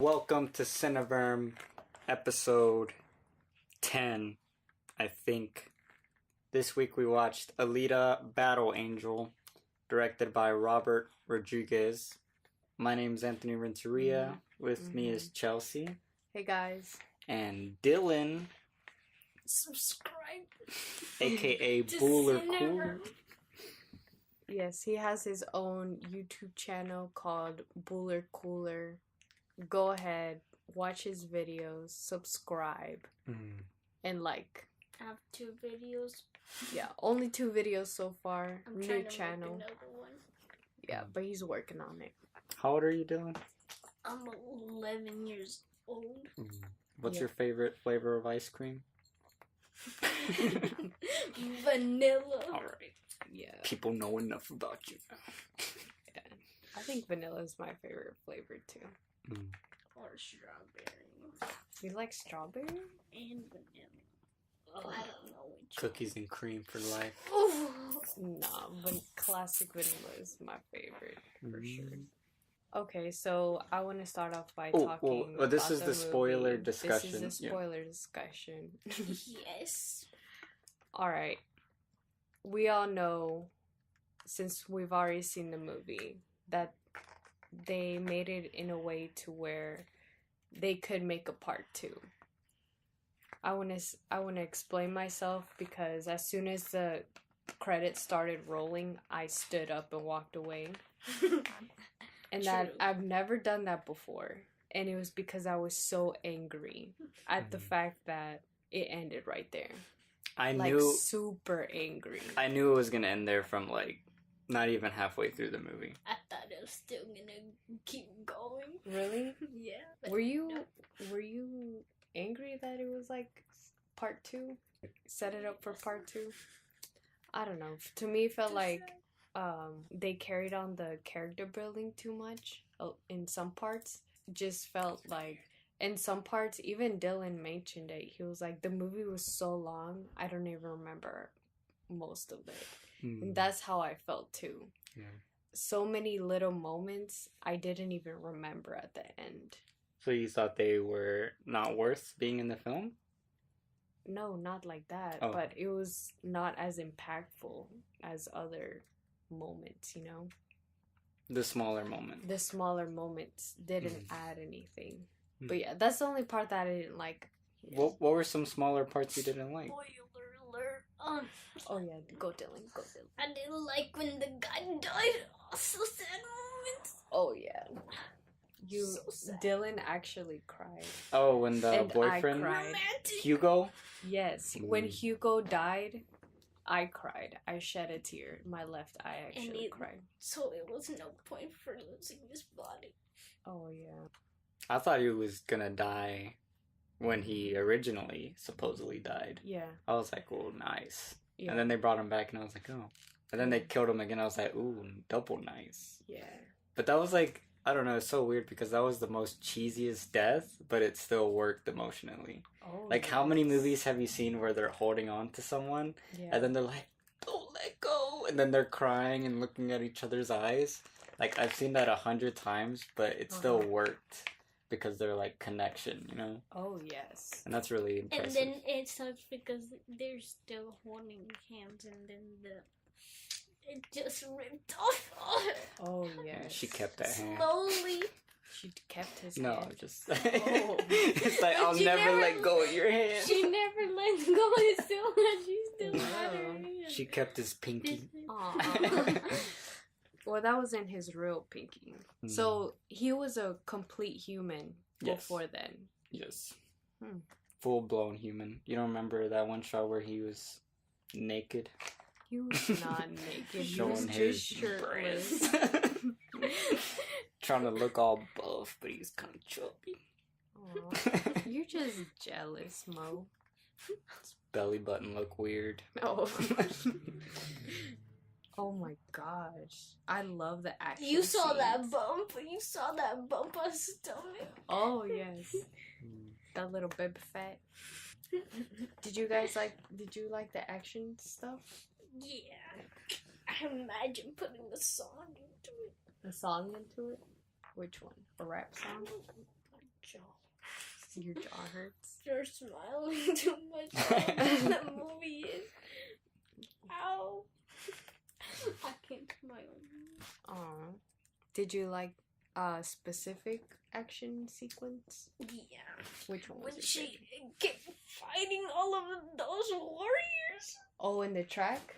Welcome to Cineverm, episode 10, I think. This week we watched Alita Battle Angel, directed by Robert Rodriguez. My name's Anthony Renteria. With me is Chelsea. Hey guys. And Dylan. Subscribe. AKA Buller Cool. Yes, he has his own YouTube channel called Buller Cooler. Go ahead, watch his videos, subscribe, and like. I have 2 videos. Yeah, only 2 videos so far. I'm New trying to channel. make another one. Yeah, but he's working on it. How old are you, Dylan? I'm 11 years old. What's your favorite flavor of ice cream? Vanilla. Alright. Yeah. People know enough about you. Yeah. I think vanilla is my favorite flavor too. Or strawberry. You like strawberry? And vanilla. Oh, I don't know which. Cookies and cream for life. Nah, classic vanilla is my favorite for sure. Okay, so I want to start off by talking well, this about is the spoiler movie. discussion. This is the spoiler discussion. Yes. Alright. We all know, since we've already seen the movie, that they made it in a way to where they could make a part 2. I want to explain myself because as soon as the credits started rolling, I stood up and walked away. And that I've never done that before. And it was because I was so angry at the fact that it ended right there. I like, knew super angry. I knew it was gonna end there from like not even halfway through the movie. I thought it was still gonna keep going. Really? Yeah. Were you angry that it was like part 2? Set it up for part 2? I don't know. To me, it felt like they carried on the character building too much in some parts. Just felt like in some parts, even Dylan mentioned it. He was like, the movie was so long, I don't even remember most of it. And that's how I felt too. Yeah. So many little moments I didn't even remember at the end. So you thought they were not worth being in the film? No, not like that. Oh. But it was not as impactful as other moments, you know? The smaller moment. The smaller moments didn't add anything. But yeah, that's the only part that I didn't like. What were some smaller parts you didn't like? Spoiler alert. Oh yeah, go Dylan, go Dylan. I didn't like when the guy died. Also sad moments. Oh yeah. So sad. Dylan actually cried. Oh, when the And boyfriend I cried. Romantic. Hugo? Yes, when Hugo died, I cried. I shed a tear. My left eye actually cried. So it was no point for losing his body. Oh yeah. I thought he was gonna die when he originally supposedly died. Yeah. I was like, oh, nice. Yeah. And then they brought him back and I was like, oh. And then they killed him again. I was like, ooh, double nice. Yeah. But that was like, I don't know, it's so weird because that was the most cheesiest death, but it still worked emotionally. Oh. Like, how many movies have you seen where they're holding on to someone Yeah. and then they're like, don't let go, and then they're crying and looking at each other's eyes? Like, I've seen that 100 times, but it still worked because they're like connection, you know? Oh yes. And that's really impressive. And then it sucks because they're still holding hands, and then it just ripped off. Oh yes. She kept that hand. Slowly. She kept his No, hand. just it's like, I'll never let go of your hand. She never let go. It's still she still had her hand. She kept his pinky. Aw. Well, that wasn't his real pinky. So he was a complete human before then. Yes. Full blown human. You don't remember that one shot where he was naked? He was not naked. He was Showing just his shirtless. breasts. Trying to look all buff, but he's kind of chubby. Aw. You're just jealous, Mo. His belly button look weird. Oh. Oh my gosh. I love the action You saw scenes. that bump. You saw that bump on his stomach. Oh yes. That little baby fat. Did you like the action stuff? Yeah. I imagine putting a song into it. A song into it? Which one? A rap song? Your jaw hurts. You're smiling too much. The movie is. Ow. I can't smile. Aw. Did you like a specific action sequence? Yeah. Which one was When your she favorite? kept fighting all of those warriors. Oh, in the track?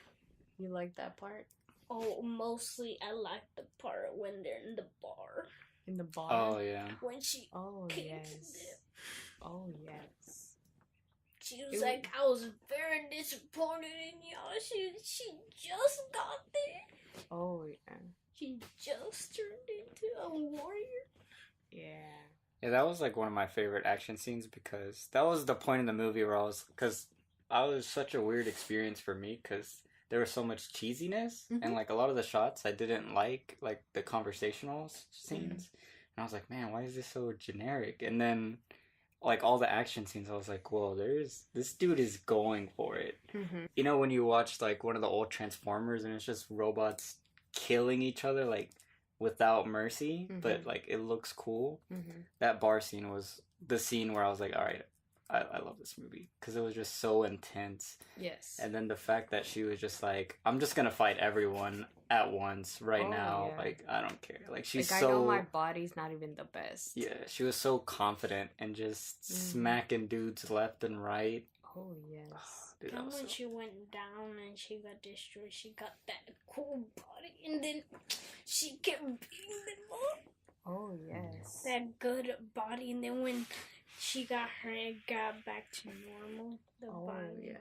You like that part? Oh, mostly I like the part when they're in the bar. In the bar? Oh yeah. When she Oh, kicks yes. them. Oh, yes. She was It like, I was very disappointed in y'all. She just got there. Oh, yeah. She just turned into a warrior. Yeah. Yeah, that was like one of my favorite action scenes because that was the point in the movie where I was such a weird experience for me because there was so much cheesiness and like a lot of the shots I didn't like the conversational scenes, and I was like, man, why is this so generic? And then like all the action scenes, I was like, whoa, this dude is going for it. Mm-hmm. You know, when you watch like one of the old Transformers and it's just robots killing each other like without mercy, but like it looks cool. Mm-hmm. That bar scene was the scene where I was like, all right, I love this movie because it was just so intense. Yes. And then the fact that she was just like, I'm just gonna fight everyone at once right now. Yeah. Like, I don't care. Like, she's like, so. I know my body's not even the best. Yeah, she was so confident and just smacking dudes left and right. Oh, yes. Dude, Then when she went down and she got destroyed, she got that cool body, and then she kept beating them up. Oh, yes. That good body, and then when she got her, it got back to normal. The body. Yeah.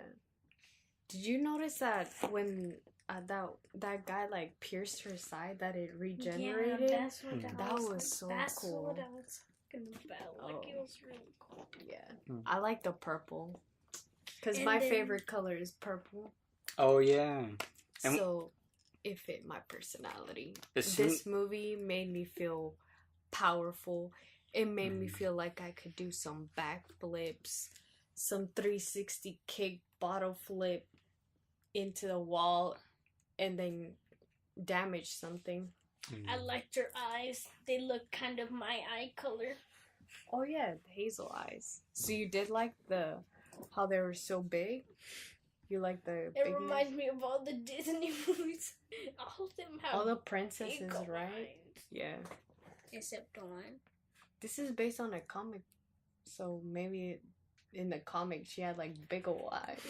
Did you notice that when that guy like pierced her side, that it regenerated? Yeah, that's what That was so that's cool. what I was talking about. Like, it was really cool. Yeah. I like the purple. Because my favorite color is purple. Oh, yeah. And so it fit my personality. This movie made me feel powerful. It made me feel like I could do some backflips, some 360 kick bottle flip into the wall, and then damage something. I liked her eyes. They look kind of my eye color. Oh yeah, the hazel eyes. So you did like how they were so big? You like the It reminds me of all the Disney movies. All of them have all the princesses, big right? eyes. Yeah. Except one. This is based on a comic, so maybe in the comic she had like big ol' eyes.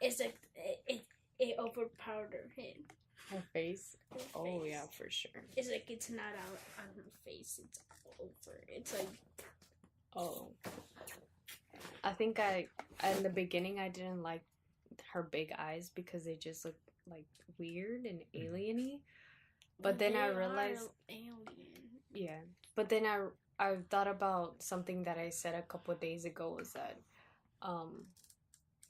It's like it overpowered her head. Her face. Her Oh face. yeah, for sure. It's like it's not out on her face. It's all over. It's like Oh. I think in the beginning I didn't like her big eyes because they just looked like weird and alien-y. But then I realized alien. Yeah. But then I thought about something that I said a couple of days ago, was that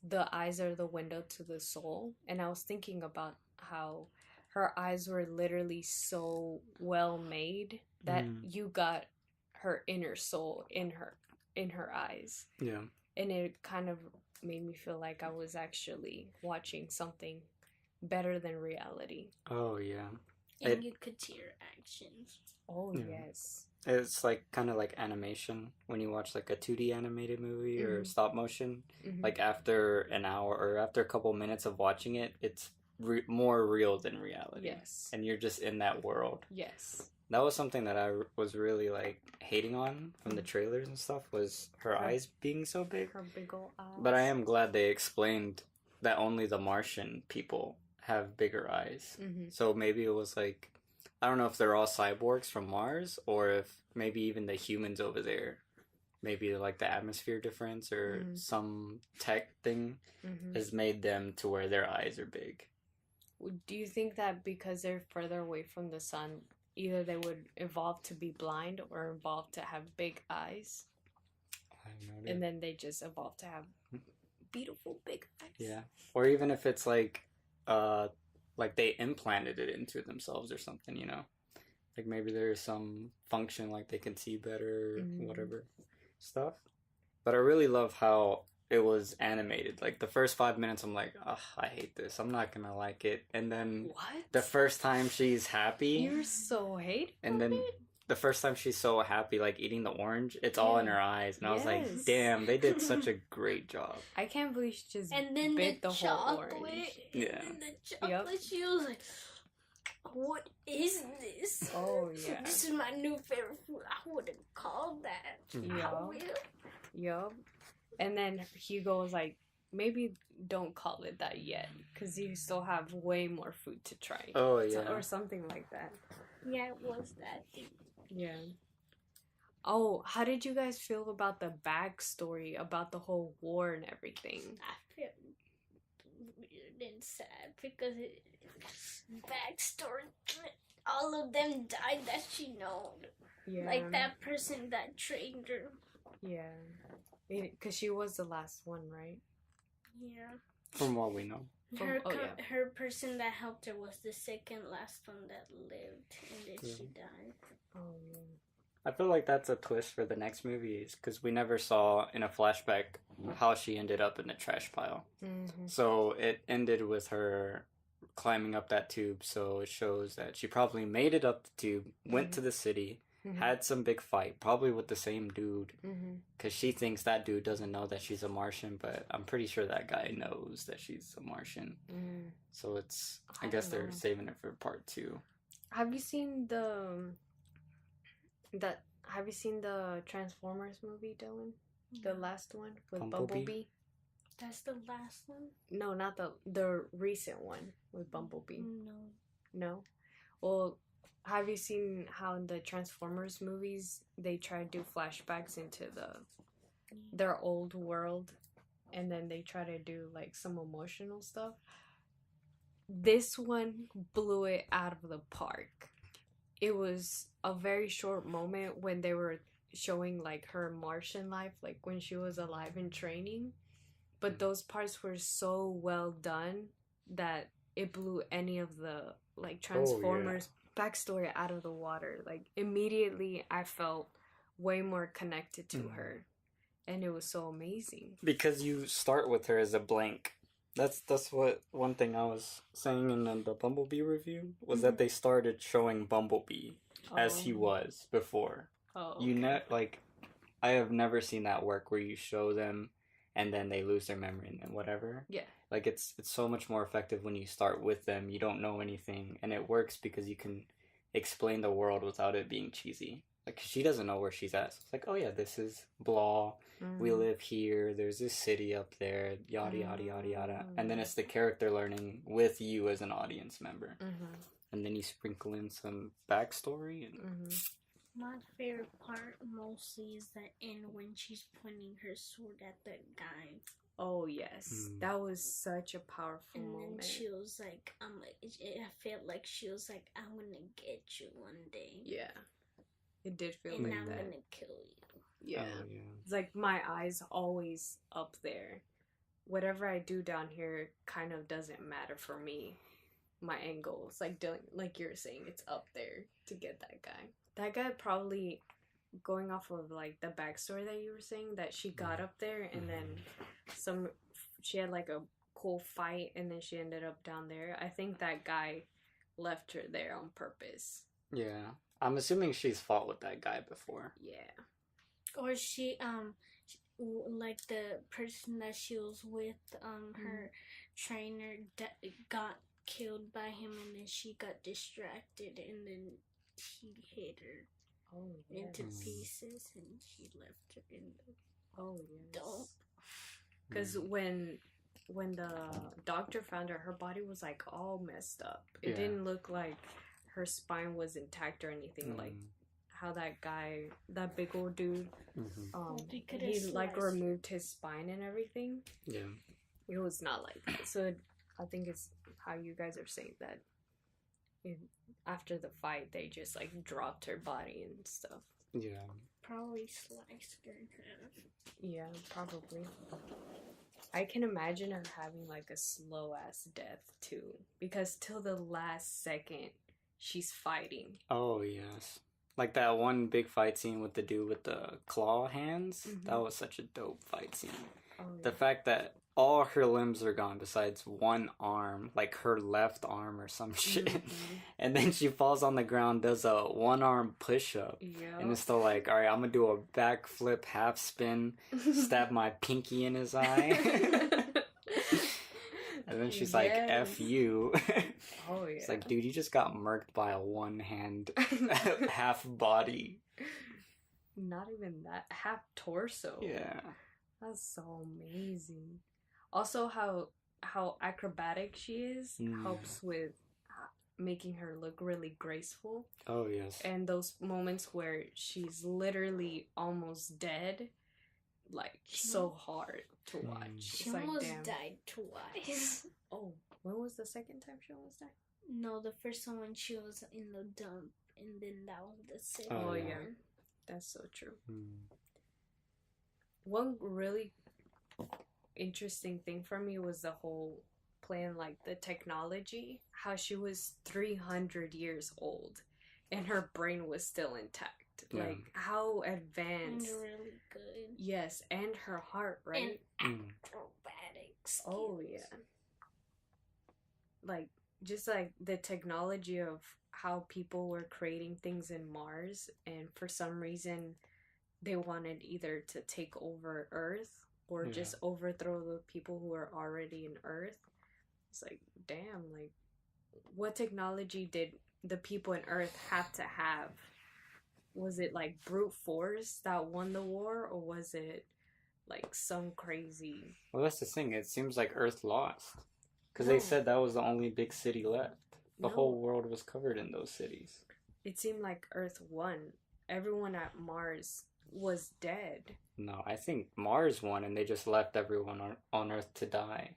the eyes are the window to the soul, and I was thinking about how her eyes were literally so well made that you got her inner soul in her eyes. Yeah. And it kind of made me feel like I was actually watching something better than reality. Oh, yeah. And you could see her actions. Oh, Yeah. yes. It's like kind of like animation when you watch like a 2D animated movie or stop motion. Like after an hour or after a couple minutes of watching it, it's more real than reality. Yes. And you're just in that world. Yes. That was something that I was really like hating on from the trailers and stuff, was her eyes being so big. Her big ol' eyes. But I am glad they explained that only the Martian people have bigger eyes. So maybe it was like, I don't know if they're all cyborgs from Mars or if maybe even the humans over there, maybe like the atmosphere difference or some tech thing has made them to where their eyes are big. Do you think that because they're further away from the sun, either they would evolve to be blind or evolve to have big eyes? I have no idea. And then they just evolve to have beautiful big eyes? Yeah. Or even if it's like they implanted it into themselves or something, you know? Like maybe there's some function like they can see better, whatever stuff. But I really love how it was animated. Like the first 5 minutes, I'm like, ugh, I hate this. I'm not gonna like it. And then What? the first time she's happy, You're so hateful. and then the first time she's so happy, like eating the orange, it's all in her eyes, and I was like, Yes. damn, they did such a great job. I can't believe she just And then bit the the whole chocolate. orange. Yeah. And then the chocolate, she was like, what is this? Oh, yeah. This is my new favorite food. I wouldn't call that. Yeah. I will. Yup. And then Hugo was like, maybe don't call it that yet, because you still have way more food to try. Oh, yeah. Or something like that. Yeah, it was that thing. Yeah. Oh, how did you guys feel about the backstory about the whole war and everything? I feel weird and sad because backstory, all of them died that she known. Yeah. Like that person that trained her. Yeah. Because she was the last one, right? Yeah. From what we know. Her person that helped her was the second last one that lived, and then she died. Oh, yeah. I feel like that's a twist for the next movies, because we never saw in a flashback how she ended up in the trash pile. Mm-hmm. So it ended with her climbing up that tube, so it shows that she probably made it up the tube, went to the city, had some big fight, probably with the same dude, because she thinks that dude doesn't know that she's a Martian, but I'm pretty sure that guy knows that she's a Martian. So it's, I guess they're saving it for part 2. Have you seen the Transformers movie, Dylan? The last one with Bumblebee? That's the last one? No, not the recent one with Bumblebee. No? Well, have you seen how in the Transformers movies they try to do flashbacks into their old world, and then they try to do like some emotional stuff? This one blew it out of the park. It was a very short moment when they were showing like her Martian life, like when she was alive in training, but those parts were so well done that it blew any of the like Transformers backstory out of the water. Like immediately I felt way more connected to her, and it was so amazing because you start with her as a blank. That's what one thing I was saying in the Bumblebee review was that they started showing Bumblebee as he was before. Like I have never seen that work where you show them and then they lose their memory and then whatever. Yeah. Like it's so much more effective when you start with them. You don't know anything, and it works because you can explain the world without it being cheesy. Like she doesn't know where she's at. So it's like, oh yeah, this is blah. We live here. There's this city up there. Yada yada yada yada. And then it's the character learning with you as an audience member. And then you sprinkle in some backstory. And my favorite part mostly is the end when she's pointing her sword at the guy. Oh yes, that was such a powerful moment. And then she was like, I felt like she was like, I'm gonna get you one day. Yeah. It did feel and like I'm that. gonna kill you. Yeah. Oh, yeah. It's like my eyes always up there. Whatever I do down here kind of doesn't matter for me. My angle, it's like you're saying, it's up there to get that guy. That guy probably, going off of like the backstory that you were saying, that she got up there and then she had like a cool fight and then she ended up down there. I think that guy left her there on purpose. Yeah. I'm assuming she's fought with that guy before. Yeah. Or she, like the person that she was with, her trainer got killed by him, and then she got distracted, and then he hit her into pieces, and he left her in the dump. Because when the doctor found her, her body was like all messed up. It didn't look like her spine was intact or anything. Like how that guy, that big old dude, he like removed his spine and everything. Yeah. It was not like that. So I think it's how you guys are saying that after the fight, they just like dropped her body and stuff. Yeah. Probably sliced her in half. Yeah, probably. I can imagine her having like a slow ass death too, because till the last second she's fighting. Oh yes. Like that one big fight scene with the dude with the claw hands. Mhm. That was such a dope fight scene. Oh, The yeah. fact that all her limbs are gone besides one arm, like her left arm or some shit. Mhm. And then she falls on the ground, does a one arm push up. Yeah. And it's still like, alright, I'm gonna do a backflip half spin, stab my pinky in his eye. And then she's like, F you. Oh, yeah. It's like, dude, you just got murked by a one hand half body. Not even that. Half torso. Yeah. That's so amazing. Also, how acrobatic she is helps with making her look really graceful. Oh, yes. And those moments where she's literally almost dead, like, so hard to watch. She It's like, almost damn. died twice. Oh, when was the second time she almost died? No, the first one when she was in the dump, and then that was the second Oh, Oh, yeah. one. That's so true. Mm. One really interesting thing for me was the whole playing like the technology, how she was 300 years old and her brain was still intact. Yeah. Like how And advanced. really good. Yes, and her heart, right? And acrobatic skills. Oh yeah. Like just like the technology of how people were creating things in Mars, and for some reason they wanted either to take over Earth or Yeah. just overthrow the people who are already in Earth. It's like, damn, like what technology did the people in Earth have to have? Was it like brute force that won the war, or was it like some crazy? Well, that's the thing. It seems like Earth lost. Because No. they said that was the only big city left. The No. whole world was covered in those cities. It seemed like Earth won. Everyone at Mars was dead. No, I think Mars won and they just left everyone on Earth to die.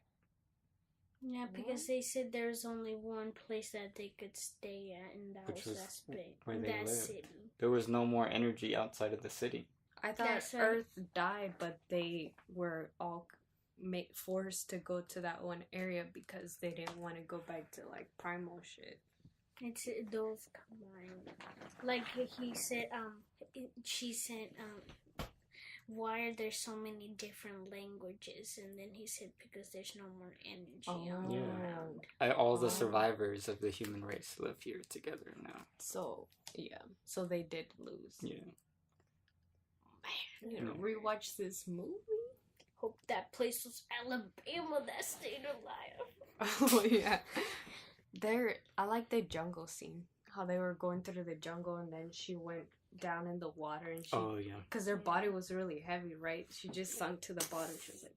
Yeah, because they said there's only one place that they could stay at, and that Which was was that space, where they that lived. city. There was no more energy outside of the city. I thought That's right. Earth died, but they were all forced to go to that one area because they didn't want to go back to like primal shit. It's those combined. Like he said, she said, why are there so many different languages? And then he said because there's no more energy on the Yeah. ground. All the Oh. survivors of the human race live here together now. So yeah, so they did lose. Yeah. Man, I'm gonna rewatch this movie. Hope that place was Alabama that stayed alive. Oh yeah, I like the jungle scene. How they were going through the jungle and then she went down in the water and she, Oh, yeah. because their body was really heavy, right? She just sunk to the bottom. She was like,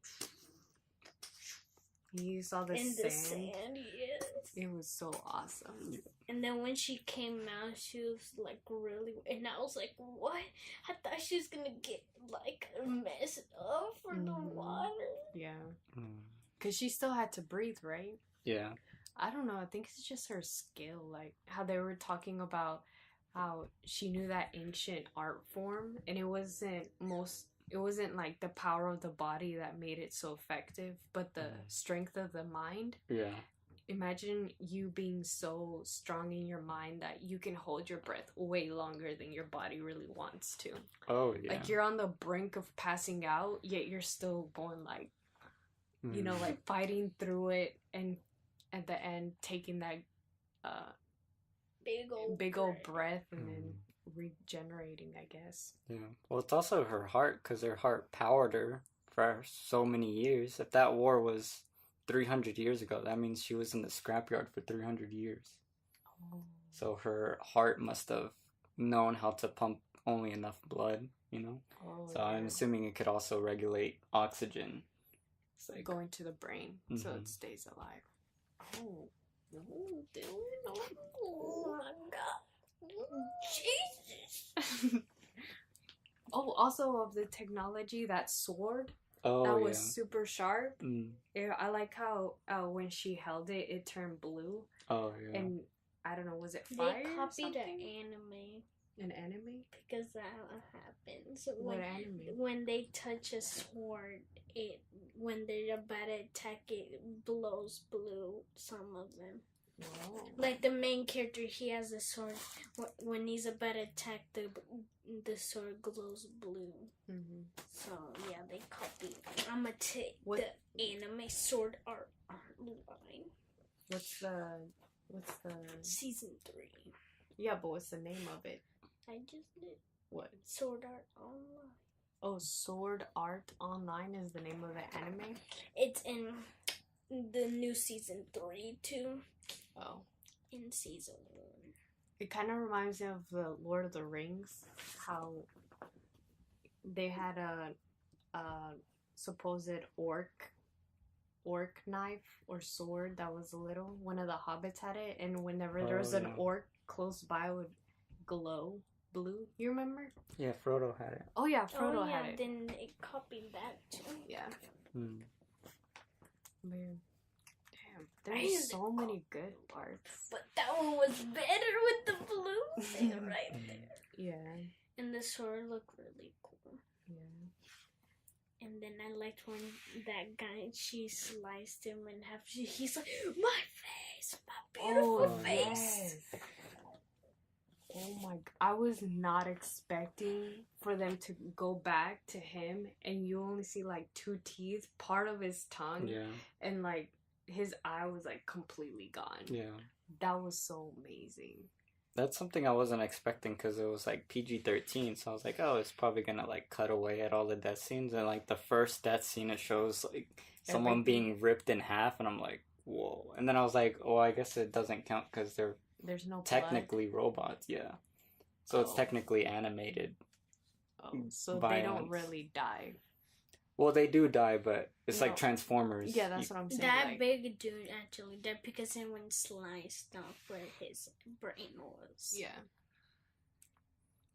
you saw the In sand. the sand, yes. It was so awesome. And then when she came out, she was like really, and I was like, what? I thought she was gonna get like messed up for the Mhm. water. Yeah, Mm. because she still had to breathe, right? Yeah. I don't know. I think it's just her skill. Like how they were talking about how she knew that ancient art form, and it wasn't like the power of the body that made it so effective, but the strength of the mind. Yeah. Imagine you being so strong in your mind that you can hold your breath way longer than your body really wants to. Oh, yeah. Like you're on the brink of passing out, yet you're still going like, you know, like fighting through it, and at the end taking that Big old breath and then regenerating, I guess. Yeah. Well, it's also her heart, because her heart powered her for so many years. If that war was 300 years ago, that means she was in the scrapyard for 300 years. Oh. So her heart must have known how to pump only enough blood, you know? So I'm assuming it could also regulate oxygen. It's like, going to the brain so Mhm. it stays alive. Oh. Oh my god. Jesus. Oh, also of the technology, that sword oh, that yeah. was super sharp. Mm. Yeah, I like how when she held it, it turned blue. Oh, yeah. And I don't know, was it fire? They or copied an something? anime An anime? because that happens. What anime? When they touch a sword, when they're about to attack, it blows blue. Some of them. Oh. Like the main character, he has a sword. When he's about to attack, the sword glows blue. Mm-hmm. So yeah, they copy. I'm gonna take What? the anime sword art line. What's the Season 3. Yeah, but what's the name of it? I just did What? Sword Art Online. Oh, Sword Art Online is the name of the anime? It's in the new season 3 too. Oh. In season 1. It kind of reminds me of the Lord of the Rings, how they had a supposed orc knife or sword that was little. One of the hobbits had it, and whenever there was an orc close by, it would glow blue. You remember? Yeah, Frodo had it. Oh yeah, Frodo had it. Then it copied that too. Yeah. Hmm. Man. Damn. There's so many good parts. But that one was better with the blue thing right there. Yeah. And the sword looked really cool. Yeah. And then I liked when that guy, she sliced him in half. He's like, my face, my beautiful face. Yes. Oh my! I was not expecting for them to go back to him, and you only see like 2 teeth, part of his tongue, Yeah. and like his eye was like completely gone. Yeah. That was so amazing. That's something I wasn't expecting because it was like PG-13, so I was like, oh, it's probably gonna like cut away at all the death scenes, and like the first death scene, it shows like someone being ripped in half, and I'm like, whoa. And then I was like, oh, I guess it doesn't count because There's no technically robots, yeah. So it's technically animated. So violence. they don't really die. Well, they do die, but it's like No. Transformers. Yeah, that's what I'm saying. That like, big dude actually died because it went sliced off where his brain was. yeah.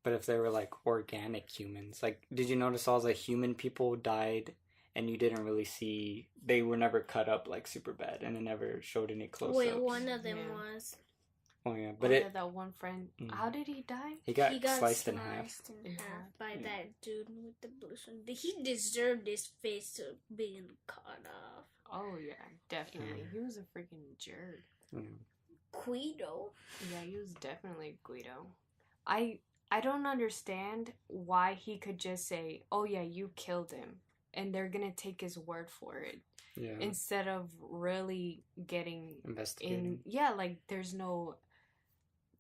But if they were like organic humans, like, did you notice all the human people died and you didn't really see, they were never cut up like super bad and it never showed any close-ups? Wait, one of them Yeah. was. Oh yeah, but that one friend. Mm. How did he die? he got sliced in half. in half by Yeah. that dude with the blue sword. He deserved his face to being cut off. Oh yeah, definitely. Yeah. He was a freaking jerk. Mm. Guido. Yeah, he was definitely Guido. I don't understand why he could just say, "Oh yeah, you killed him," and they're gonna take his word for it Yeah. instead of really getting Investigating. Yeah, like there's no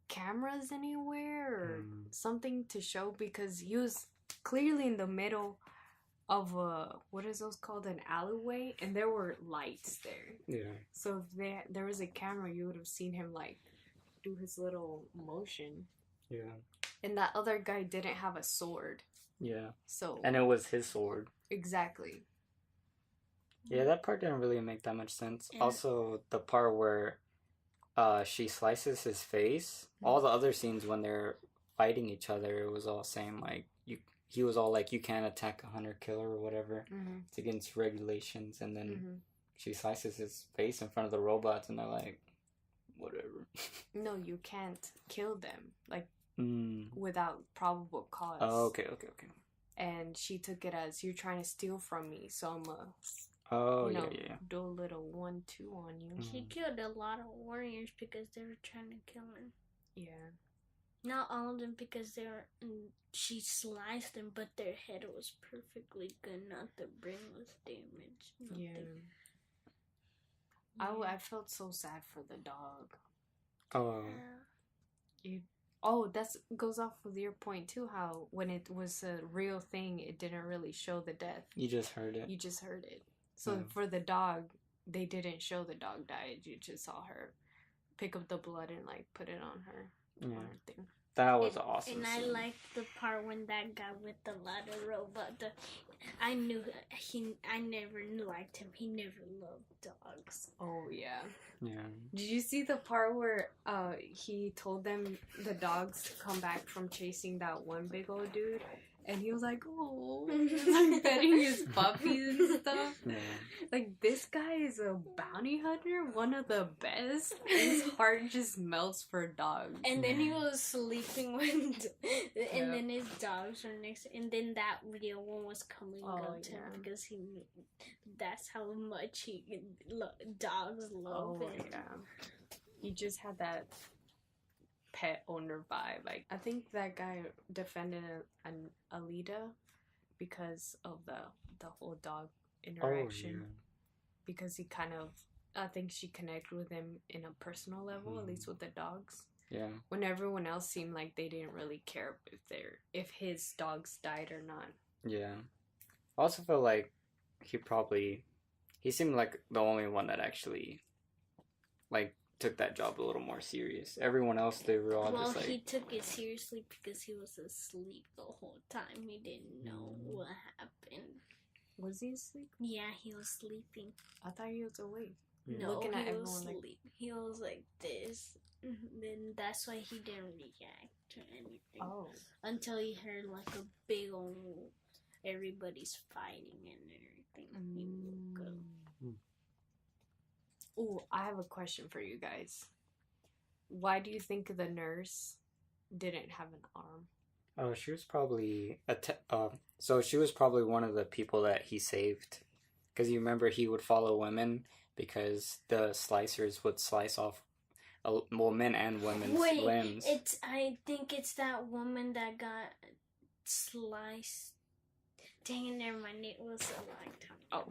cameras anywhere or something to show because he was clearly in the middle of a, what is those called, an alleyway, and there were lights there. Yeah. So if there was a camera, you would have seen him like do his little motion. Yeah. And that other guy didn't have a sword. Yeah. So And it was his sword. exactly. Yeah, that part didn't really make that much sense. Yeah. Also, the part where she slices his face, all the other scenes when they're fighting each other, it was all saying like, he was all like, you can't attack a hunter killer or whatever. Mm-hmm. It's against regulations. And then Mm-hmm. she slices his face in front of the robots and they're like, whatever. No, you can't kill them like Mm. without probable cause. Oh, okay. And she took it as, you're trying to steal from me, so I'm Oh, you know, yeah. do a little 1-2 on you. Mm. She killed a lot of warriors because they were trying to kill her. Yeah. Not all of them because she sliced them, but their head was perfectly good, not the brain was damaged. Yeah. I felt so sad for the dog. Oh, That goes off with your point too, how when it was a real thing, it didn't really show the death. you just heard it. You just heard it. So Yeah. for the dog, they didn't show the dog died. You just saw her pick up the blood and like put it on her, Yeah. on her thing. That was awesome. And I scene. liked the part when that guy with the ladder robot. I knew I never liked him. He never loved dogs. Oh yeah. Yeah. Did you see the part where he told them, the dogs, to come back from chasing that one big old dude? And he was like, oh, he was like petting his puppies and stuff. Yeah. Like, this guy is a bounty hunter, one of the best. His heart just melts for dogs. And then he was sleeping when, Yeah. and then his dogs were next. And then that real one was coming Oh, up to him yeah. because he knew that's how much dogs love Oh, him. yeah. He just had that pet owner vibe. Like, I think that guy defended an Alita because of the whole dog interaction. Oh, Because he kind of, I think she connected with him in a personal level, at least with the dogs. yeah. When everyone else seemed like they didn't really care if his dogs died or not. Yeah. I also feel like he seemed like the only one that actually, like, took that job a little more serious. Everyone else, they were all just like... he took it seriously because he was asleep the whole time. He didn't know what happened. Was he asleep? Yeah, he was sleeping. I thought he was awake. No, Looking at he was everyone like... asleep. He was like this. Then that's why he didn't react to anything. Oh. Until he heard like a big old... Everybody's fighting and everything. He woke up. Oh, I have a question for you guys. Why do you think the nurse didn't have an arm? Oh, she was probably so she was probably one of the people that he saved, because you remember he would follow women because the slicers would slice off, men and women's limbs. I think it's that woman that got sliced. Dang it, never mind. It was a long time. Oh,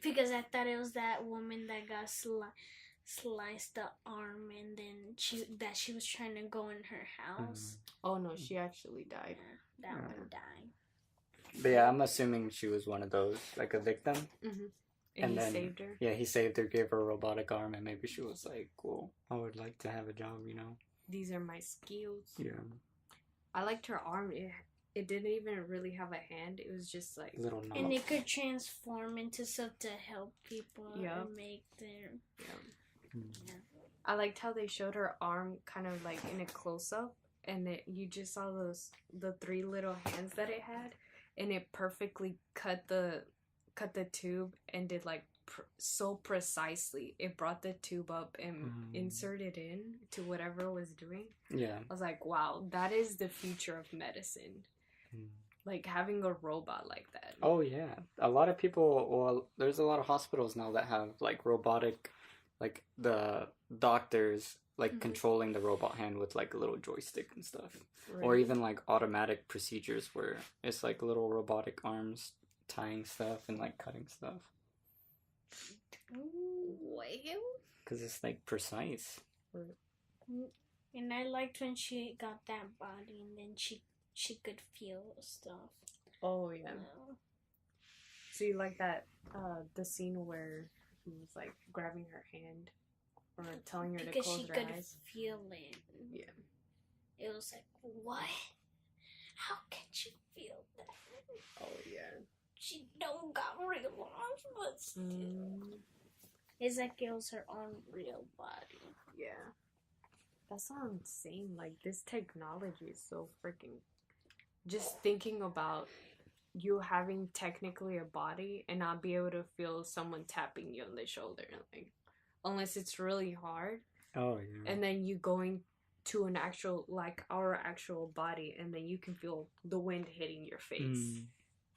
because I thought it was that woman that got sliced the arm, and then she was trying to go in her house. Oh no, she actually died. Yeah, that one died. But yeah, I'm assuming she was one of those, like a victim. Mm-hmm. And And he then, saved her. Yeah, he saved her, gave her a robotic arm, and maybe she was like, "Cool, I would like to have a job," you know. These are my skills. Yeah. I liked her arm. It didn't even really have a hand. It was just like Little knob. And it could transform into stuff to help people and make their... Yeah. I liked how they showed her arm kind of like in a close-up, and you just saw the 3 little hands that it had, and it perfectly cut the tube and did like so precisely. It brought the tube up and inserted in to whatever it was doing. Yeah. I was like, wow, that is the future of medicine. Like having a robot like that. Oh yeah, a lot of people. Well, there's a lot of hospitals now that have like robotic, like the doctors like controlling the robot hand with like a little joystick and stuff, or even like automatic procedures where it's like little robotic arms tying stuff and like cutting stuff. Well, because it's like precise. and I liked when she got that body, and then she could feel stuff. Oh yeah. So you like that the scene where he was like grabbing her hand or telling her to close her eyes? Because she could feel it. Yeah. It was like, what? How can she feel that? Oh yeah. She don't got real arms, but still. It's like it was her own real body. Yeah. That's so insane. Like, this technology is so freaking... Just thinking about you having technically a body and not be able to feel someone tapping you on the shoulder, like, unless it's really hard. Oh yeah. And then you going to an actual, like, our actual body, and then you can feel the wind hitting your face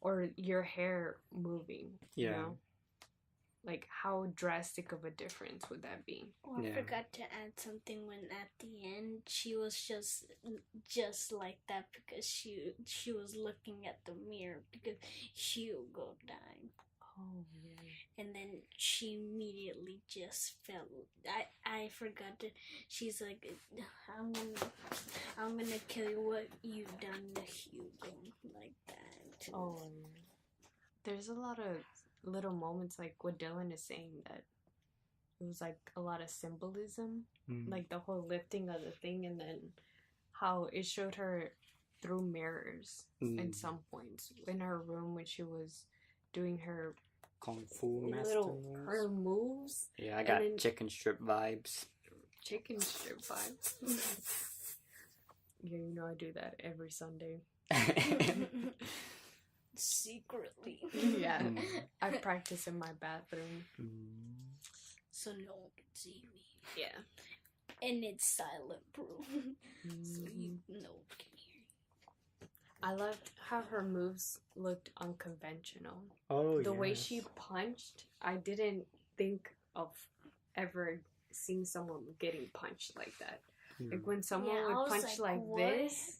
or your hair moving. Yeah. You know? Like, how drastic of a difference would that be? Oh, I forgot to add something when at the end she was just like that because she was looking at the mirror because she would go die. Oh yeah. And then she immediately just fell. I forgot to. She's like, I'm gonna kill you. What you've done to Hugo, like that. Oh. There's a lot of little moments like what Dylan is saying, that it was like a lot of symbolism, like the whole lifting of the thing, and then how it showed her through mirrors at some points in her room when she was doing her Kung Fu master her moves. Yeah, I got chicken strip vibes. Chicken strip vibes. Yeah, you know I do that every Sunday. Secretly. Yeah. I practice in my bathroom. So no one can see me. Yeah. And it's silent proof. So no one can hear you. I loved how her moves looked unconventional. Oh, The way she punched, I didn't think of ever seen someone getting punched like that. Mm. Like when someone Yeah, I would was punch like, like what? this,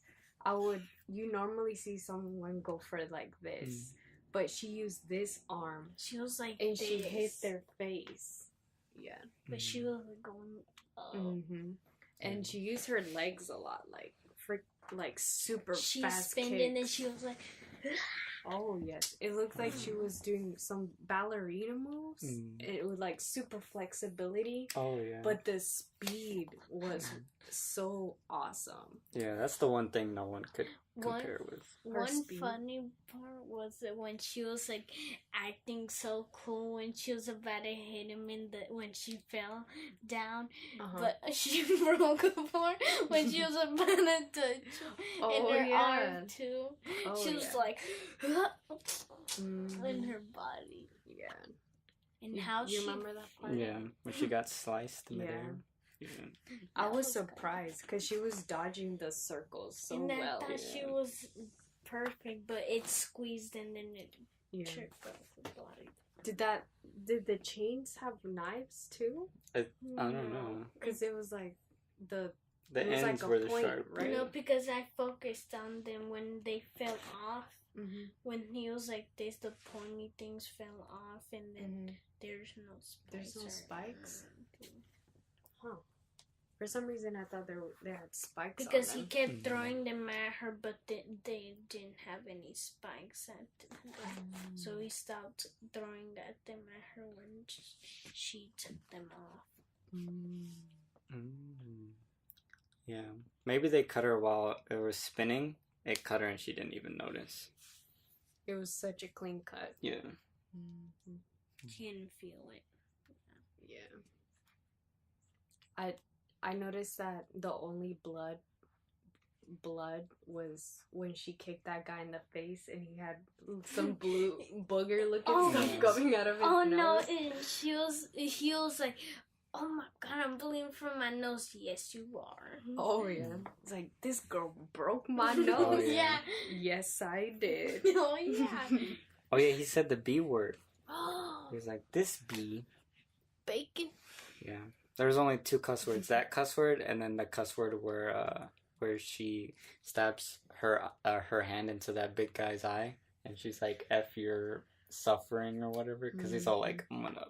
you normally see someone go for like this. But she used this arm She was like and this. she hit their face. Yeah. But she was like going up. Mm-hmm. And she used her legs a lot, like super She fast spun kicks. and then she was like, Oh yes, it looked like she was doing some ballerina moves. It was like super flexibility. Oh yeah. But the speed was so awesome. Yeah, that's the one thing no one could compare with. Her one speed. funny part was that when she was like acting so cool when she was about to hit him when she fell down, but she broke apart when she was about to touch him in her arm too. She was like in her body. Yeah. And how you she remember that part? Yeah, when she got sliced midair. Yeah. I That was was surprised because she was dodging the circles so and I well. thought she was perfect, but it squeezed and then it tripped off her body. Did the chains have knives too? I don't know. Because it was like the The it was ends like a were the point, sharp, right? No, because I focused on them when they fell off. Mm-hmm. When he was like this, the pointy things fell off, and then there's no spikes. There's no or spikes? anything. Huh. For some reason, I thought they had spikes Because on he them. kept throwing them at her, but they didn't have any spikes at them. So he stopped throwing at them at her when she took them off. Yeah. Maybe they cut her while it was spinning. It cut her and she didn't even notice. It was such a clean cut. Yeah. She didn't feel it. Yeah. I noticed that the only blood was when she kicked that guy in the face and he had some blue booger looking stuff coming out of his nose. No, and he was like, oh my god, I'm bleeding from my nose. Yes, you are. Oh yeah. It's like, this girl broke my nose. Yeah. Yes, I did. Oh yeah. Oh yeah, he said the B word. Oh, He was like, this B. bacon. Yeah. There was only two cuss words. That cuss word and then the cuss word where she stabs her hand into that big guy's eye. And she's like, F, you're suffering or whatever. Because he's all like, I'm gonna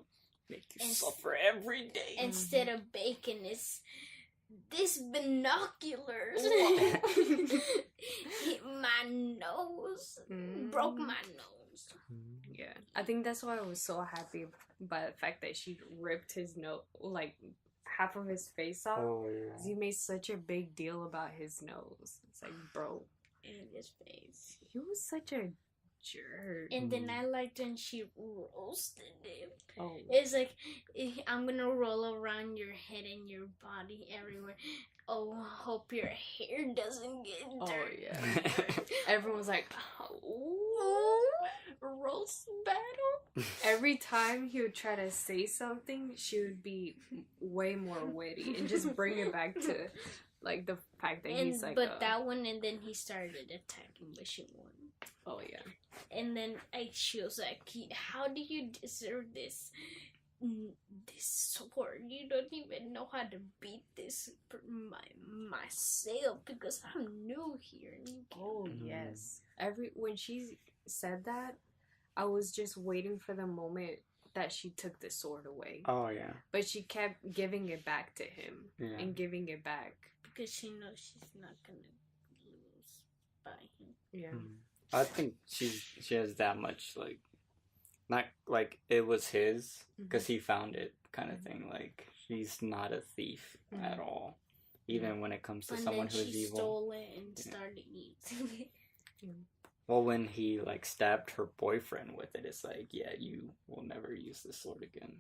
make you suffer every day. Instead of bacon, it's this binoculars. Hit my nose. Broke my nose. Yeah. I think that's why I was so happy by the fact that she ripped his nose, like half of his face off. Oh, yeah. 'Cause he made such a big deal about his nose. It's like, bro. In his face. He was such a jerk. And then I liked when she roasted him. Oh. It's like, I'm gonna roll around your head and your body everywhere. Oh, hope your hair doesn't get dirty. Oh, yeah. Everyone was like, oh, roast battle? Every time he would try to say something, she would be way more witty and just bring it back to, like, the fact that he's like, But that one, and then he started attacking, but she won. Oh, yeah. And then she was like, how do you deserve this sword? You don't even know how to beat this myself because I'm new here. Oh, yes. When she said that, I was just waiting for the moment that she took the sword away. Oh, yeah. But she kept giving it back to him and giving it back. Because she knows she's not going to lose by him. Yeah. I think she has that much, like, not like it was his because he found it kind of thing. Like, she's not a thief at all, even when it comes to someone who's evil. She stole it and started eating it. Well, when he like stabbed her boyfriend with it, it's like, yeah, you will never use this sword again.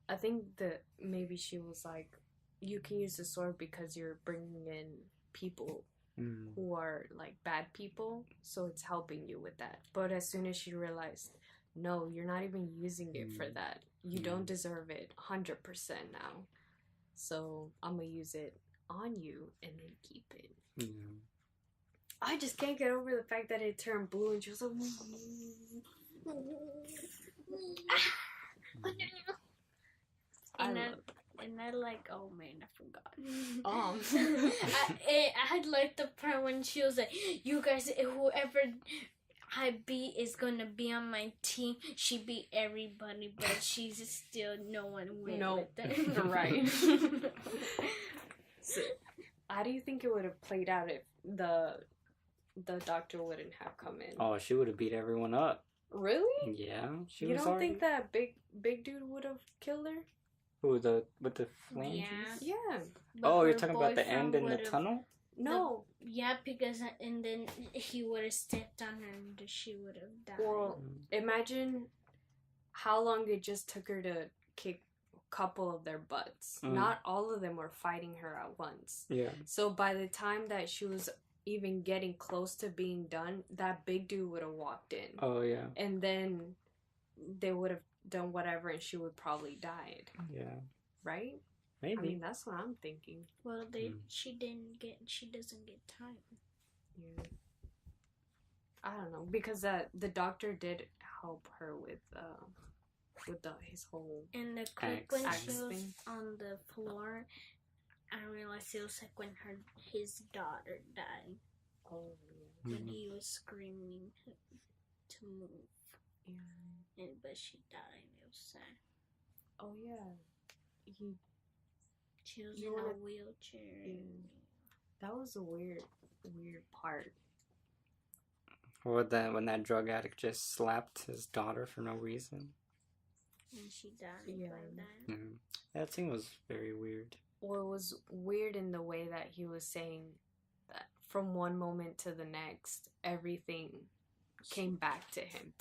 I think that maybe she was like, you can use the sword because you're bringing in people who are like bad people, so it's helping you with that. But as soon as she realized, no, you're not even using it for that. You don't deserve it 100% now. So I'm gonna use it on you and then keep it. I just can't get over the fact that it turned blue and she was like, I like, oh man, I forgot. I had like the part when she was like, you guys, whoever I beat is gonna be on my team. She beat everybody, but she's still no one went with her. Right. So, how do you think it would have played out if the doctor wouldn't have come in? Oh, she would have beat everyone up. Really? Yeah, she You was don't already... think that big dude would have killed her? Who, with the flames? Yeah. Oh, you're talking about the end in the tunnel? No. Yeah, because and then he would have stepped on her and she would have died. Well, imagine how long it just took her to kick a couple of their butts. Not all of them were fighting her at once. Yeah. So by the time that she was even getting close to being done, that big dude would have walked in. Oh, yeah. And then they would have done whatever and she would probably died. Yeah. Right? Maybe. I mean, that's what I'm thinking. Well, she doesn't get time. Yeah. I don't know, because the doctor did help her with his whole And the clip when Axe she was thing. on the floor, I realized it was like when his daughter died. Oh, yeah. When he was screaming to move. Yeah. But she died. It was sad. Oh, yeah. She was in a wheelchair. Yeah. That was a weird part. Or when that drug addict just slapped his daughter for no reason. And she died like that. Yeah. That scene was very weird. Well, it was weird in the way that he was saying that from one moment to the next, everything came back to him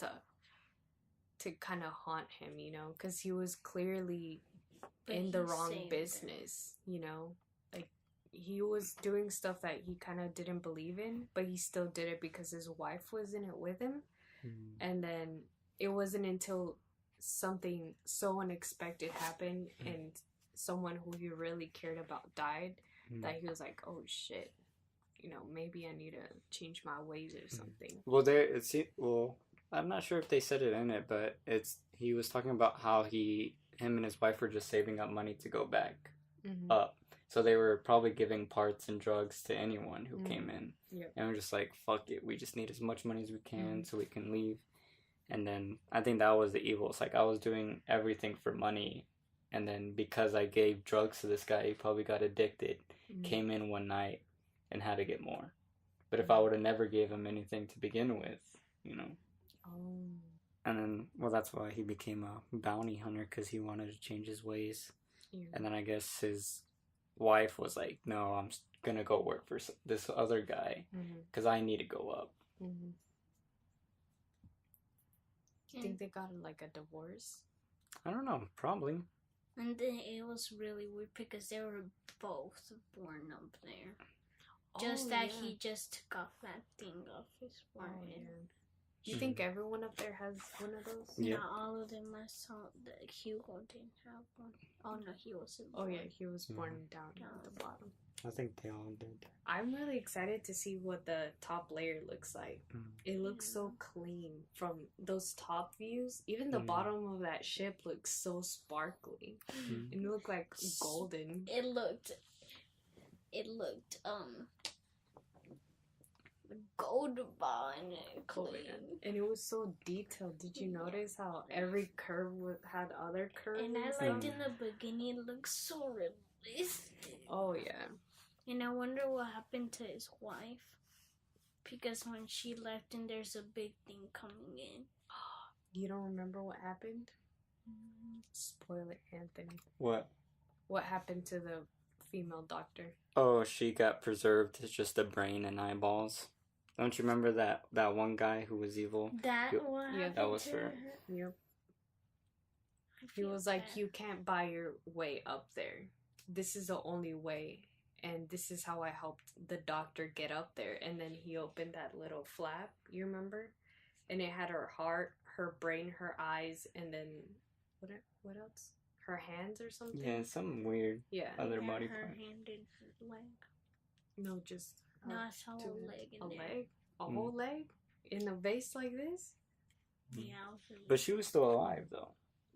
to kind of haunt him, you know, because he was clearly in the wrong business, you know, like he was doing stuff that he kind of didn't believe in, but he still did it because his wife was in it with him. And then it wasn't until something so unexpected happened and someone who he really cared about died that he was like, oh shit, you know, maybe I need to change my ways or something. Well, I'm not sure if they said it in it, but he was talking about how him and his wife were just saving up money to go back up. So they were probably giving parts and drugs to anyone who came in. Yep. And we're just like, fuck it, we just need as much money as we can so we can leave. And then I think that was the evil. It's like I was doing everything for money. And then because I gave drugs to this guy, he probably got addicted, came in one night and had to get more. But if I would have never gave him anything to begin with, you know. Oh. And then, well, that's why he became a bounty hunter, because he wanted to change his ways. Yeah. And then I guess his wife was like, no, I'm going to go work for this other guy because I need to go up. Do you think they got like a divorce? I don't know, probably. And then it was really weird because they were both born up there. Just that he just took off that thing off his forehead. Do you think everyone up there has one of those? Yeah. Not all of them. I saw that Hugo didn't have one. Oh no, he wasn't born. Oh yeah, he was born down at the bottom. I think they all did. I'm really excited to see what the top layer looks like. It looks so clean from those top views. Even the bottom of that ship looks so sparkly. It looked like golden. It looked gold ball and clean. And it was so detailed. Did you notice how every curve had other curves? And I liked in the beginning, it looked so realistic. Oh yeah. And I wonder what happened to his wife. Because when she left and there's a big thing coming in. You don't remember what happened? Spoil it, Anthony. What? What happened to the female doctor? Oh, she got preserved. It's just a brain and eyeballs. Don't you remember that one guy who was evil? That that was her. Yep. He was like, you can't buy your way up there. This is the only way. And this is how I helped the doctor get up there. And then he opened that little flap, you remember? And it had her heart, her brain, her eyes, and then what else? Her hands or something? Yeah, something weird. Yeah. Other body her part. hand and her leg. No, just No, I saw a leg in there. Leg? A whole leg? In a vase like this? Yeah. But she was still alive, though.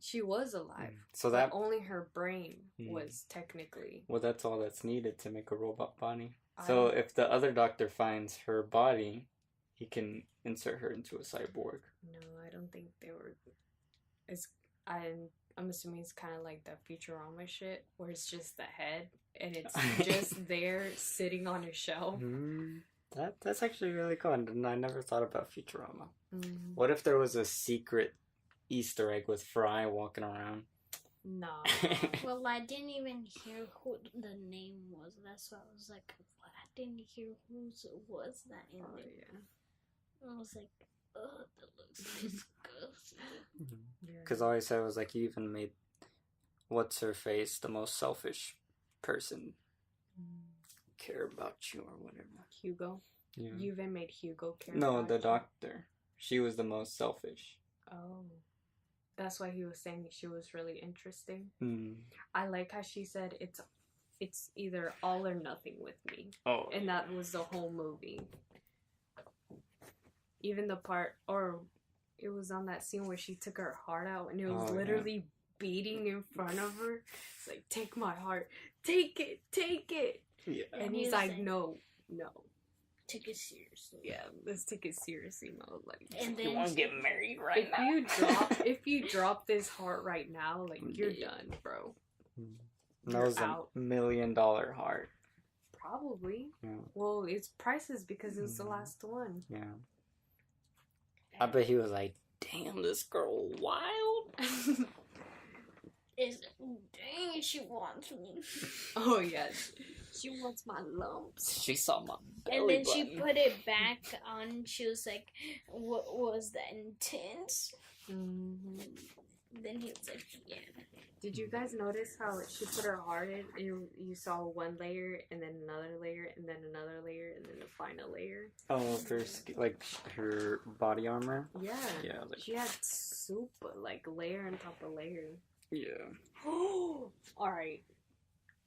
She was alive. So But that only her brain was technically. well, that's all that's needed to make a robot body. So if the other doctor finds her body, he can insert her into a cyborg. No, I don't think they were. I'm assuming it's kind of like the Futurama shit, where it's just the head and it's just there sitting on a shelf. That's actually really cool. And I never thought about Futurama. Mm. What if there was a secret Easter egg with Fry walking around? Nah. Well, I didn't even hear who the name was. That's why I was like, what? I didn't hear whose it was that in there. Yeah. I was like, oh, that looks disgusting. Because all I said was like, you even made what's her face the most selfish person care about you or whatever. Hugo. Yeah. You even made Hugo care. No, about the you? doctor. She was the most selfish. Oh. That's why he was saying she was really interesting. Mm. I like how she said it's either all or nothing with me. Oh. And that was the whole movie. Even the part, or it was on that scene where she took her heart out and it was literally beating in front of her. It's like, take my heart. Take it. Take it. Yeah. And he's like, no. Take it seriously. Yeah, let's take it seriously mode. Like, And You then want to get married right now? if you drop this heart right now, like, you're done, bro. That was out. $1 million heart. Probably. Yeah. Well, it's priceless because it was the last one. Yeah. I bet he was like, damn, this girl wild. dang, she wants me. Oh, yeah. She wants my lumps. She saw my belly And then button. she put it back on. She was like, what was that, intense? Mm-hmm. Then he was like, yeah. Did you guys notice how she put her heart in? You saw one layer, and then another layer, and then another layer, and then the final layer? Oh, like her body armor? Yeah. Yeah. Like, She had soup, like, layer on top of layer. yeah. Alright.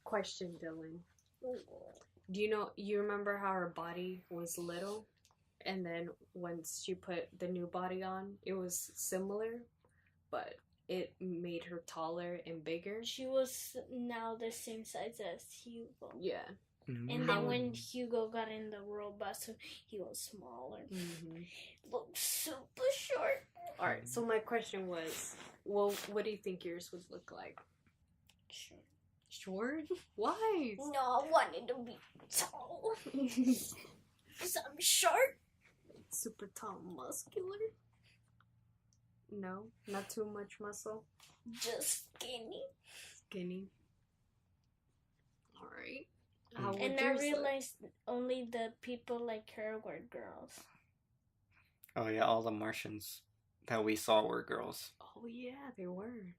Question, Dylan. Do you remember how her body was little? And then once she put the new body on, it was similar, but it made her taller and bigger. She was now the same size as Hugo. Yeah. Mm-hmm. And then when Hugo got in the robot, so he was smaller. Mm-hmm. Looked super short. Alright, so my question was, well, what do you think yours would look like? Short. Short? Why? No, I wanted to be tall. Because I'm short. Super tall, muscular? No, not too much muscle. Just skinny. Skinny. Alright. And I realized only the people like her were girls. Oh, yeah, all the Martians that we saw were girls. Oh, yeah, they were.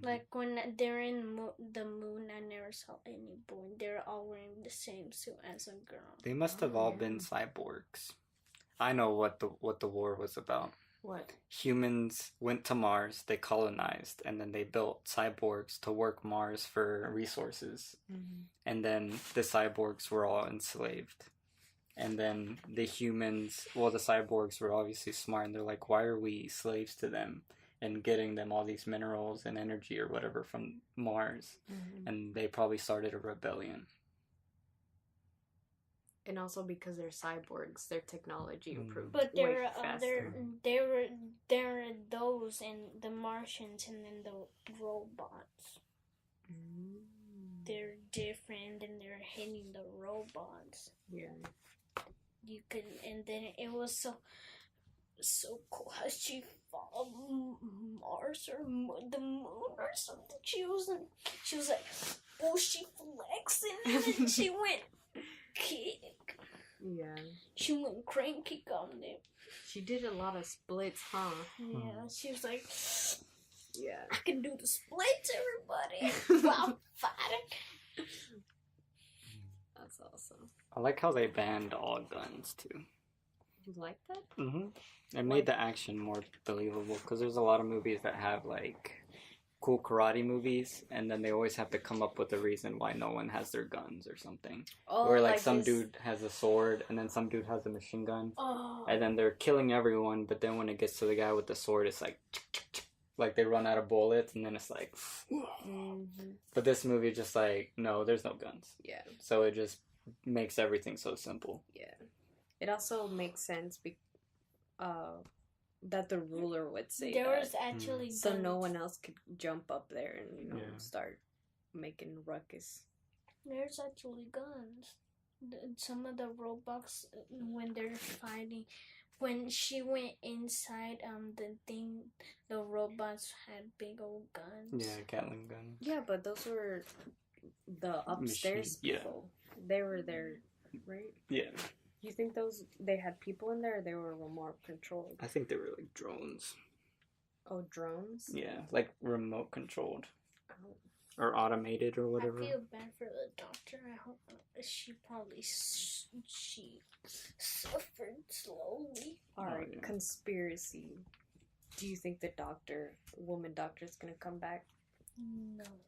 Like when they're in the moon, I never saw any boy. They're all wearing the same suit as a girl. They must have all been cyborgs. I know what the war was about. What? Humans went to Mars, they colonized, and then they built cyborgs to work Mars for resources. Mm-hmm. And then the cyborgs were all enslaved. And then the cyborgs were obviously smart, and they're like, why are we slaves to them? And getting them all these minerals and energy or whatever from Mars. Mm-hmm. And they probably started a rebellion. And also because they're cyborgs, their technology improved. But way there are faster. there are those and the Martians and then the robots. They're different and they're hitting the robots. Yeah. You can, and then it was so cool how she followed Mars or the moon or something. She was like, oh, she flexing, and then she went kick. Yeah. She went crane kick on them. She did a lot of splits, huh? Yeah, she was like, Yeah. I can do the splits, everybody, while I'm fighting. That's awesome. I like how they banned all guns, too. You like that? Mm-hmm. It made the action more believable, because there's a lot of movies that have, like, cool karate movies, and then they always have to come up with a reason why no one has their guns or something. Oh, or like some this- dude has a sword, and then some dude has a machine gun, Oh. and then they're killing everyone. But then when it gets to the guy with the sword, it's like they run out of bullets, and then it's like. But this movie just like no, there's no guns. Yeah. So it just makes everything so simple. Yeah. It also makes sense that the ruler would say There that. was actually So guns. no one else could jump up there and, you know, Yeah. start making ruckus. There's actually guns. Some of the robots, when they're fighting, when she went inside the thing, the robots had big old guns. Yeah, Gatling gun. Yeah, but those were the upstairs Machine, yeah. people. They were there, right? Yeah, You think they had people in there, or they were remote controlled? I think they were like drones. Oh, drones? Yeah, like remote controlled Oh. or automated or whatever. I feel bad for the doctor. I hope she probably she suffered slowly. Alright, yeah. conspiracy. Do you think the woman doctor is gonna come back?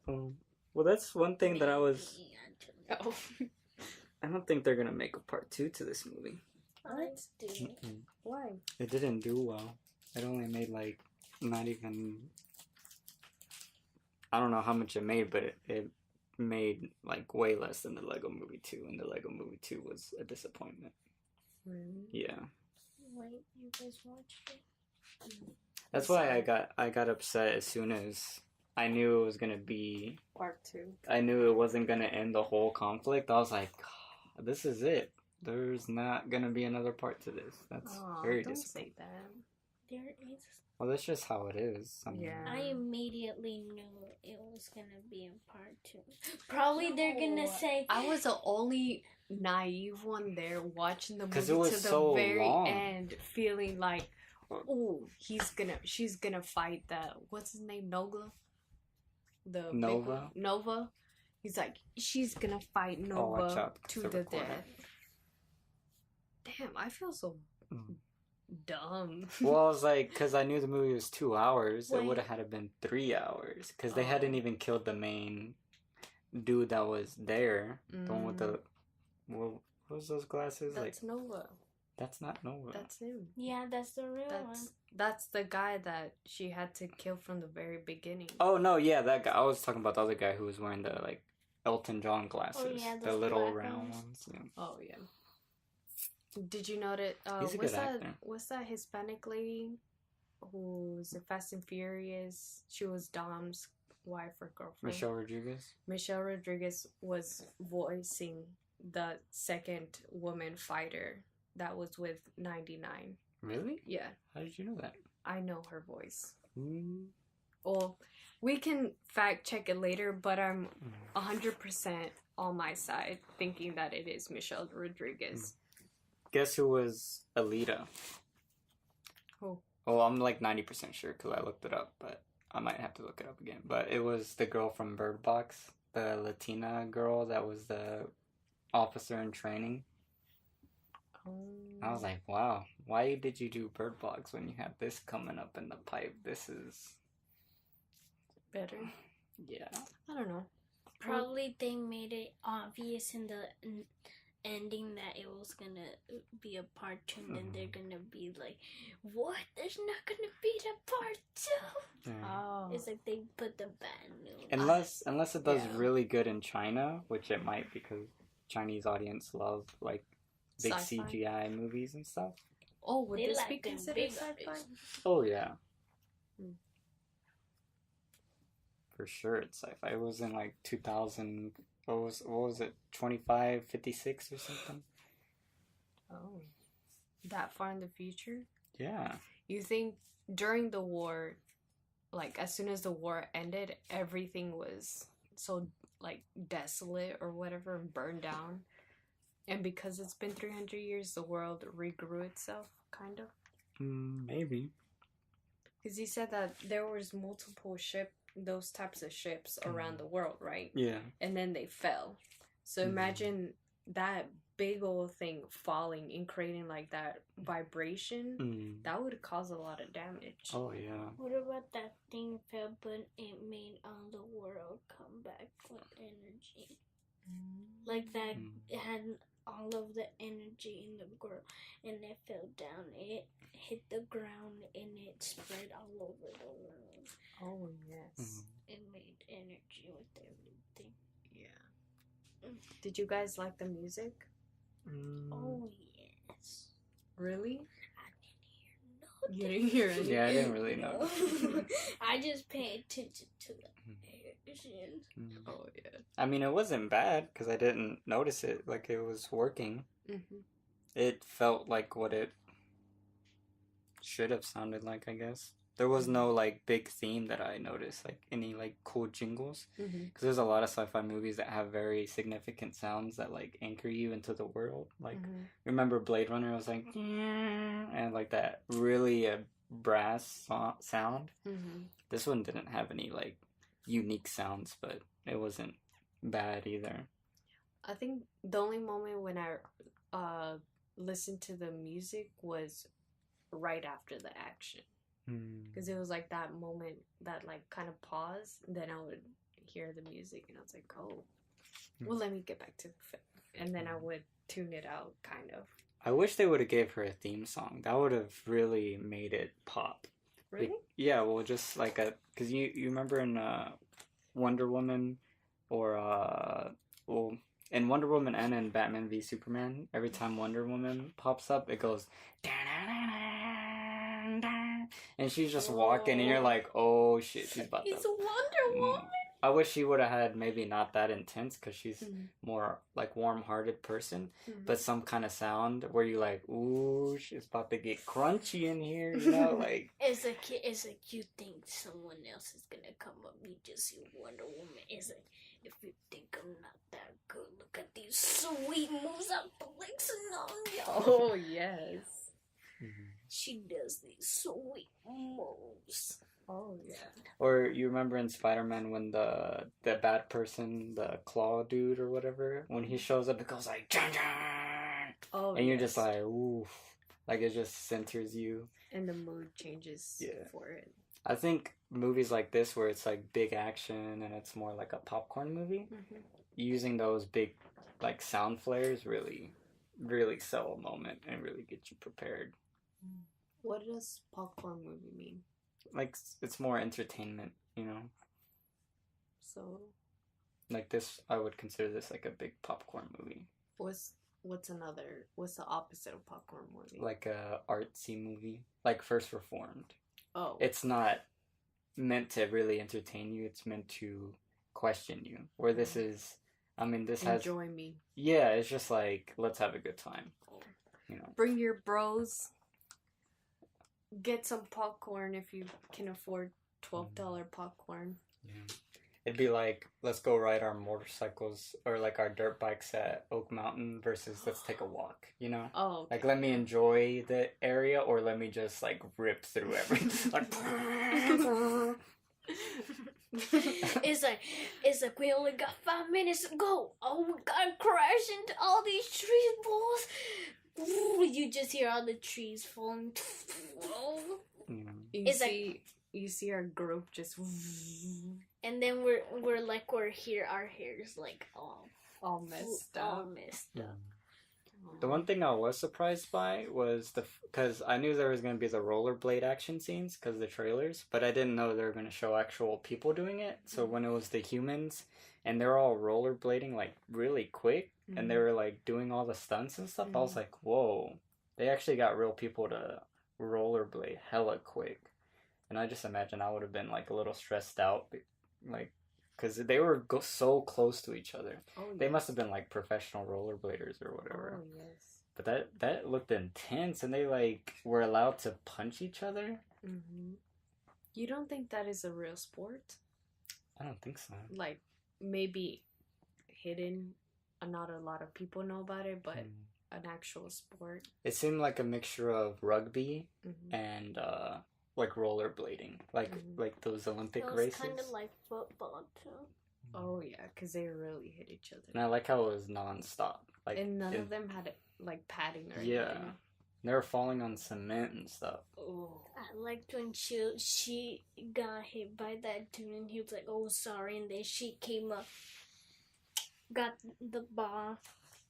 No. Well, that's one thing that I was. Maybe, actually. Oh. I don't think they're gonna make a part 2 to this movie. I do. Why? It didn't do well. It only made like not even. I don't know how much it made, but it made like way less than the Lego Movie 2, and the Lego Movie 2 was a disappointment. Really? Yeah. Wait, you guys watched it? That's why I got upset as soon as I knew it was gonna be. Part 2. I knew it wasn't gonna end the whole conflict. I was like, this is it. There's not gonna be another part to this. That's very don't disappointing. say that. There is. Well, that's just how it is. I mean, Yeah. I immediately knew it was gonna be in part 2. Probably they're gonna say. I was the only naive one there watching the 'Cause movie it to was the so very long. end, feeling like, oh, she's gonna fight the, what's his name, Nova? The big Nova? one. Nova. He's like, she's gonna fight watch Nova out, to the the recorder. death. Damn, I feel so Mm. dumb. Well, I was like, because I knew the movie was 2 hours. It Wait. would have had to been 3 hours. Because they hadn't even killed the main dude that was there. The one with the. What was those glasses? That's like Nova. that's not Nova. That's him. Yeah, that's the real one. That's the guy that she had to kill from the very beginning. Oh no, yeah, that guy. I was talking about the other guy who was wearing the like Elton John glasses, yeah, the those little black round ones. ones. Yeah. Oh yeah. Did you notice? He's a what's good that? actor. What's that Hispanic lady who's in Fast and Furious? She was Dom's wife or girlfriend. Michelle Rodriguez. Michelle Rodriguez was voicing the second woman fighter that was with 99. Really? Yeah, How did you know that? I know her voice. Mm. Well, we can fact check it later, but I'm Mm. 100% on my side, thinking that it is Michelle Rodriguez. Guess who was Alita? Who? Oh, I'm like 90% sure because I looked it up, but I might have to look it up again. But it was the girl from Bird Box, the Latina girl that was the officer in training. I was like, wow, why did you do Bird Box when you have this coming up in the pipe? This is Better. yeah. I don't know. Probably they made it obvious in the ending that it was gonna be a part 2, and then they're gonna be like, what? There's not gonna be the part 2? Oh. It's like they put the bad news. Unless it does Yeah. really good in China, which it might because Chinese audience love like big Sci-fi. CGI movies and stuff. Oh, would They this like be them considered big sci-fi? eyes. Oh yeah. Hmm. For sure it's sci-fi. It was in like 2000 what was it 2556 or something? Oh. That far in the future? Yeah. You think during the war, like as soon as the war ended, everything was so like desolate or whatever and burned down? And because it's been 300 years, the world regrew itself, kind of? Maybe. Because he said that there was multiple those types of ships around the world, right? Yeah. And then they fell. So imagine that big old thing falling and creating like that vibration, that would cause a lot of damage. Oh yeah. What about that thing fell, but it made the world come back with energy? Like that, it had all of the energy in the world, and it fell down. It hit the ground, and it spread all over the world. Oh yes. It made energy with everything. Yeah. Did you guys like the music? Oh yes. Really? I didn't hear nothing. You didn't hear it? Yeah, I didn't really know. I just paid attention to the action. Oh yeah. I mean, it wasn't bad because I didn't notice it. Like, it was working. It felt like what it should have sounded like, I guess. There was no, like, big theme that I noticed, like, any, like, cool jingles. Because there's a lot of sci-fi movies that have very significant sounds that, like, anchor you into the world. Like, remember Blade Runner? It was like, and, like, that really brass sound. This one didn't have any, like, unique sounds, but it wasn't bad either. I think the only moment when I listened to the music was right after the action. Because it was like that moment that like kind of paused, then I would hear the music and I was like, oh, well, let me get back to the film. And then I would tune it out, kind of. I wish they would have gave her a theme song. That would have really made it pop. Really? Yeah, well, just like because you remember in Wonder Woman or well, in Wonder Woman and in Batman v Superman, every time Wonder Woman pops up, it goes and she's just walking, and you're like, oh shit, she's about to. It's Wonder Woman. I wish she would have had maybe not that intense because she's more like warm-hearted person, but some kind of sound where you like, ooh, she's about to get crunchy in here, you know, like. It's like you think someone else is gonna come up, you just see Wonder Woman. It's like, if you think I'm not that good, look at these sweet moves I'm flexing on you. Oh yes. She does these sweet moves. Oh yeah. Or you remember in Spider-Man when the bad person, the claw dude or whatever, when he shows up, it goes like, Jan, Jan! Oh, and you're just like, ooh, like it just centers you. And the mood changes for it. I think movies like this where it's like big action and it's more like a popcorn movie, using those big like sound flares really, really sell a moment and really get you prepared. What does popcorn movie mean? Like, it's more entertainment, you know? So, like this, I would consider this like a big popcorn movie. What's the opposite of popcorn movie? Like a artsy movie, like First Reformed. Oh. It's not meant to really entertain you, it's meant to question you. Where this is, I mean, this has... Enjoy me. Yeah, it's just like, let's have a good time. You know? Bring your bros. Get some popcorn if you can afford $12 popcorn. Yeah. It'd be like, let's go ride our motorcycles or like our dirt bikes at Oak Mountain versus let's take a walk, you know? Oh. Okay. Like, let me enjoy the area or let me just like rip through everything. Like, it's like we only got 5 minutes to go. Oh, we gotta crash into all these trees, boys. You just hear all the trees falling. You see our group just, and then we're here. Our hair's like all messed up. The one thing I was surprised by was because I knew there was going to be the rollerblade action scenes because of the trailers, but I didn't know they were going to show actual people doing it. So when it was the humans and they're all rollerblading like really quick and they were like doing all the stunts and stuff, I was like, whoa, they actually got real people to rollerblade hella quick. And I just imagine I would have been like a little stressed out, like, because they were so close to each other. Oh, yes. They must have been like professional rollerbladers or whatever. Oh, yes. But that looked intense, and they like were allowed to punch each other. Mm-hmm. You don't think that is a real sport? I don't think so. Like, maybe hidden, not a lot of people know about it, but an actual sport. It seemed like a mixture of rugby and like rollerblading, like those Olympic races. It was kind of like football too. Oh yeah, because they really hit each other. And I like how it was non-stop. Like, and none of them had like padding or yeah. anything. They were falling on cement and stuff. Oh. I liked when she got hit by that dude and he was like, "Oh, sorry," and then she came up, got the ball,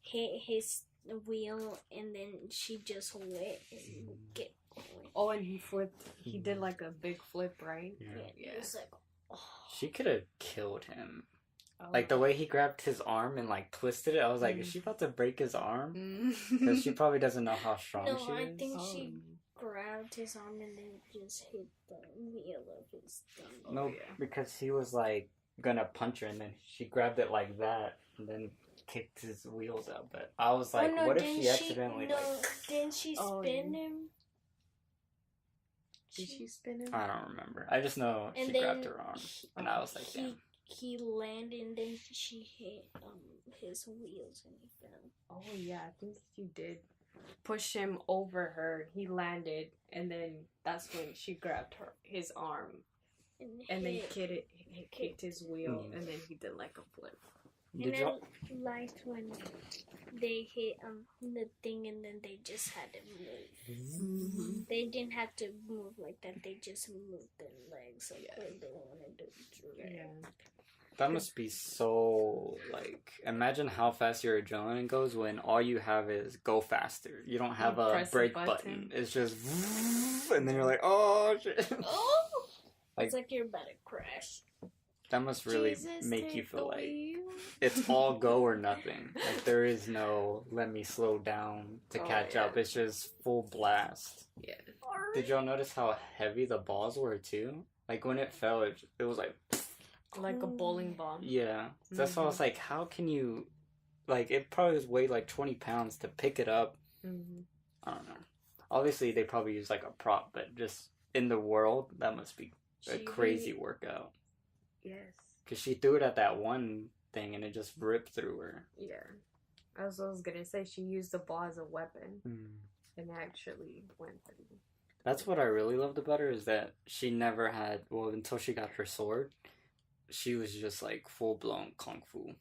hit his wheel, and then she just went and get going. Oh, and he flipped. He did like a big flip, right? Yeah. It was like, oh. She could have killed him. Oh. Like, the way he grabbed his arm and, like, twisted it, I was like, is she about to break his arm? Because she probably doesn't know how strong she is. No, I think she grabbed his arm and then just hit the wheel of his thing. No, because he was, like, gonna punch her, and then she grabbed it like that, and then kicked his wheels out. But I was like, what if she accidentally, didn't she spin him? Did she spin him? I don't remember. I just know she grabbed her arm, and I was like, damn. He landed and then she hit his wheels and he fell. Oh yeah, I think she did push him over her. He landed, and then that's when she grabbed his arm, and then kicked his wheel, and then he did like a flip. And I liked when they hit the thing and then they just had to move. They didn't have to move like that. They just moved their legs like they wanted to drag. Yeah. That must be so, like, imagine how fast your adrenaline goes when all you have is go faster. You don't have a brake button. It's just, and then you're like, shit. Oh! It's like you're about to crash. That must really make you feel like it's all go or nothing. Like, there is no let me slow down to catch up. It's just full blast. Yeah. Did y'all notice how heavy the balls were, too? Like, when it fell, it was like a bowling ball. Yeah. That's why I was like, how can you... Like, it probably weighed like 20 pounds to pick it up. I don't know. Obviously, they probably use like a prop, but just in the world, that must be a crazy workout. Yes. Because she threw it at that one thing and it just ripped through her. Yeah. I was gonna say, she used the ball as a weapon. And actually went through. That's what I really loved about her, is that she never had... Well, until she got her sword, she was just like full-blown kung fu.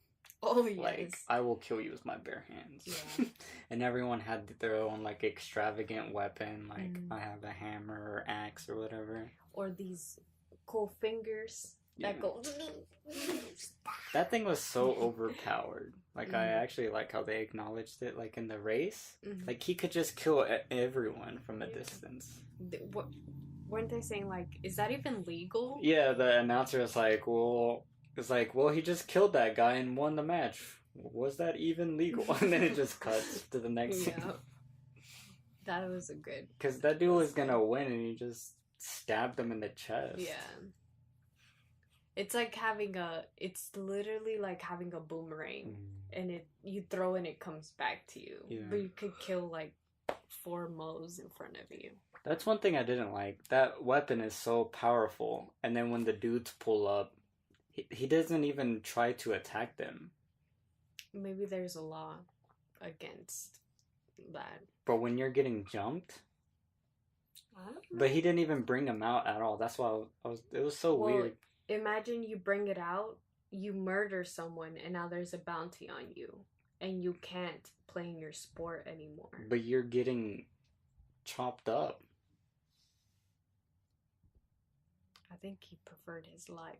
Oh, yes. Like, I will kill you with my bare hands. Yeah. And everyone had their own, like, extravagant weapon. Like, I have a hammer or axe or whatever. Or these cool fingers that go... That thing was so overpowered. Like, I actually like how they acknowledged it, like, in the race. Like, he could just kill everyone from a distance. Weren't they saying, like, is that even legal? Yeah, the announcer was like, well, he just killed that guy and won the match. Was that even legal? And then it just cuts to the next scene. That was a good... Because that dude was gonna win and he just stabbed him in the chest. Yeah. It's like it's literally like having a boomerang. And you throw and it comes back to you. Yeah. But you could kill like 4 moles in front of you. That's one thing I didn't like. That weapon is so powerful. And then when the dudes pull up, he doesn't even try to attack them. Maybe there's a law against that. But when you're getting jumped... I don't know. But he didn't even bring them out at all. That's why it was so weird. Imagine you bring it out, you murder someone, and now there's a bounty on you. And you can't play in your sport anymore. But you're getting chopped up. I think he preferred his life.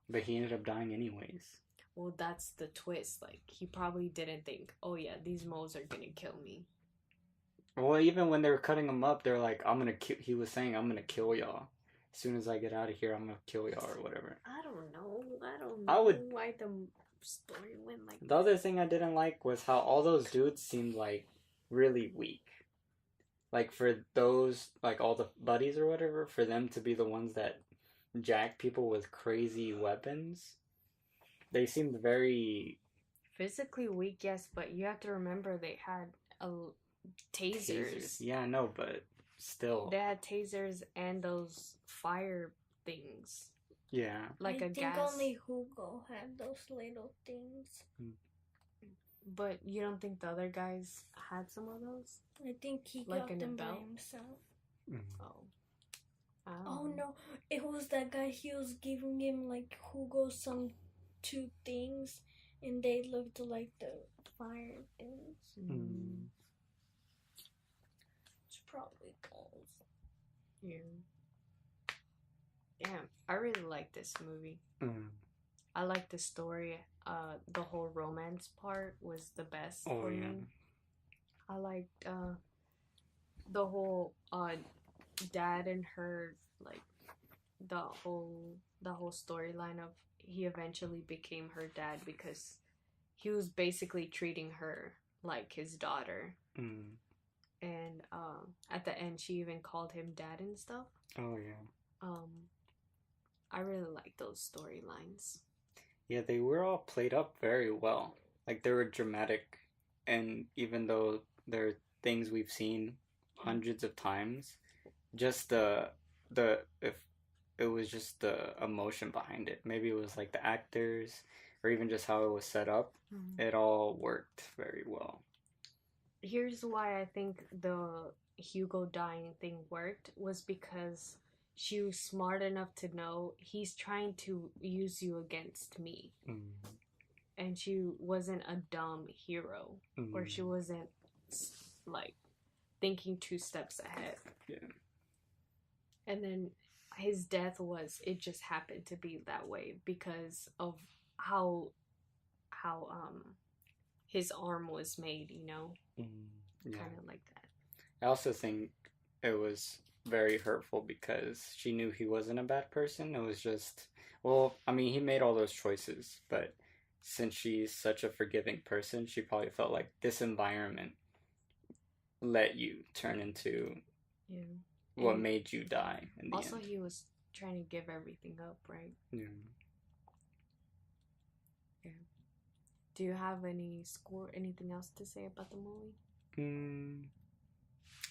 But he ended up dying anyways. Well, that's the twist. Like, he probably didn't think, oh yeah, these moles are gonna kill me. Well, even when they were cutting him up, they're like, he was saying, I'm gonna kill y'all. As soon as I get out of here, I'm gonna kill y'all or whatever. I don't know why the story went like that. The other thing I didn't like was how all those dudes seemed like really weak. Like, for those, like, all the buddies or whatever, for them to be the ones that jack people with crazy weapons, they seemed very... Physically weak, yes, but you have to remember they had tasers. Yeah, I know, but still. They had tasers and those fire things. Yeah. Like I a gas. I think only Hugo had those little things. But you don't think the other guys had some of those? I think he like got them by himself. Oh. Oh no, it was that guy. He was giving him like Hugo some two things, and they looked like the fire things. It's probably close. Yeah. Damn, I really like this movie. I like the story. The whole romance part was the best for me. I liked the whole dad and her, like the whole storyline of he eventually became her dad because he was basically treating her like his daughter. And at the end she even called him dad and stuff. I really like those storylines. Yeah, they were all played up very well. Like, they were dramatic, and even though they're things we've seen hundreds of times, just if it was just the emotion behind it. Maybe it was like the actors, or even just how it was set up. It all worked very well. Here's why I think the Hugo dying thing worked was because she was smart enough to know he's trying to use you against me. And she wasn't a dumb hero. Or she wasn't, like, thinking 2 steps ahead. Yeah. And then his death it just happened to be that way because of how his arm was made, you know? Kind of like that. I also think it was very hurtful because she knew he wasn't a bad person. It was just, well, I mean, he made all those choices, but since she's such a forgiving person, she probably felt like this environment let you turn into what made you die in the also, end. he was trying to give everything up, right? Yeah. Do you have anything else to say about the movie?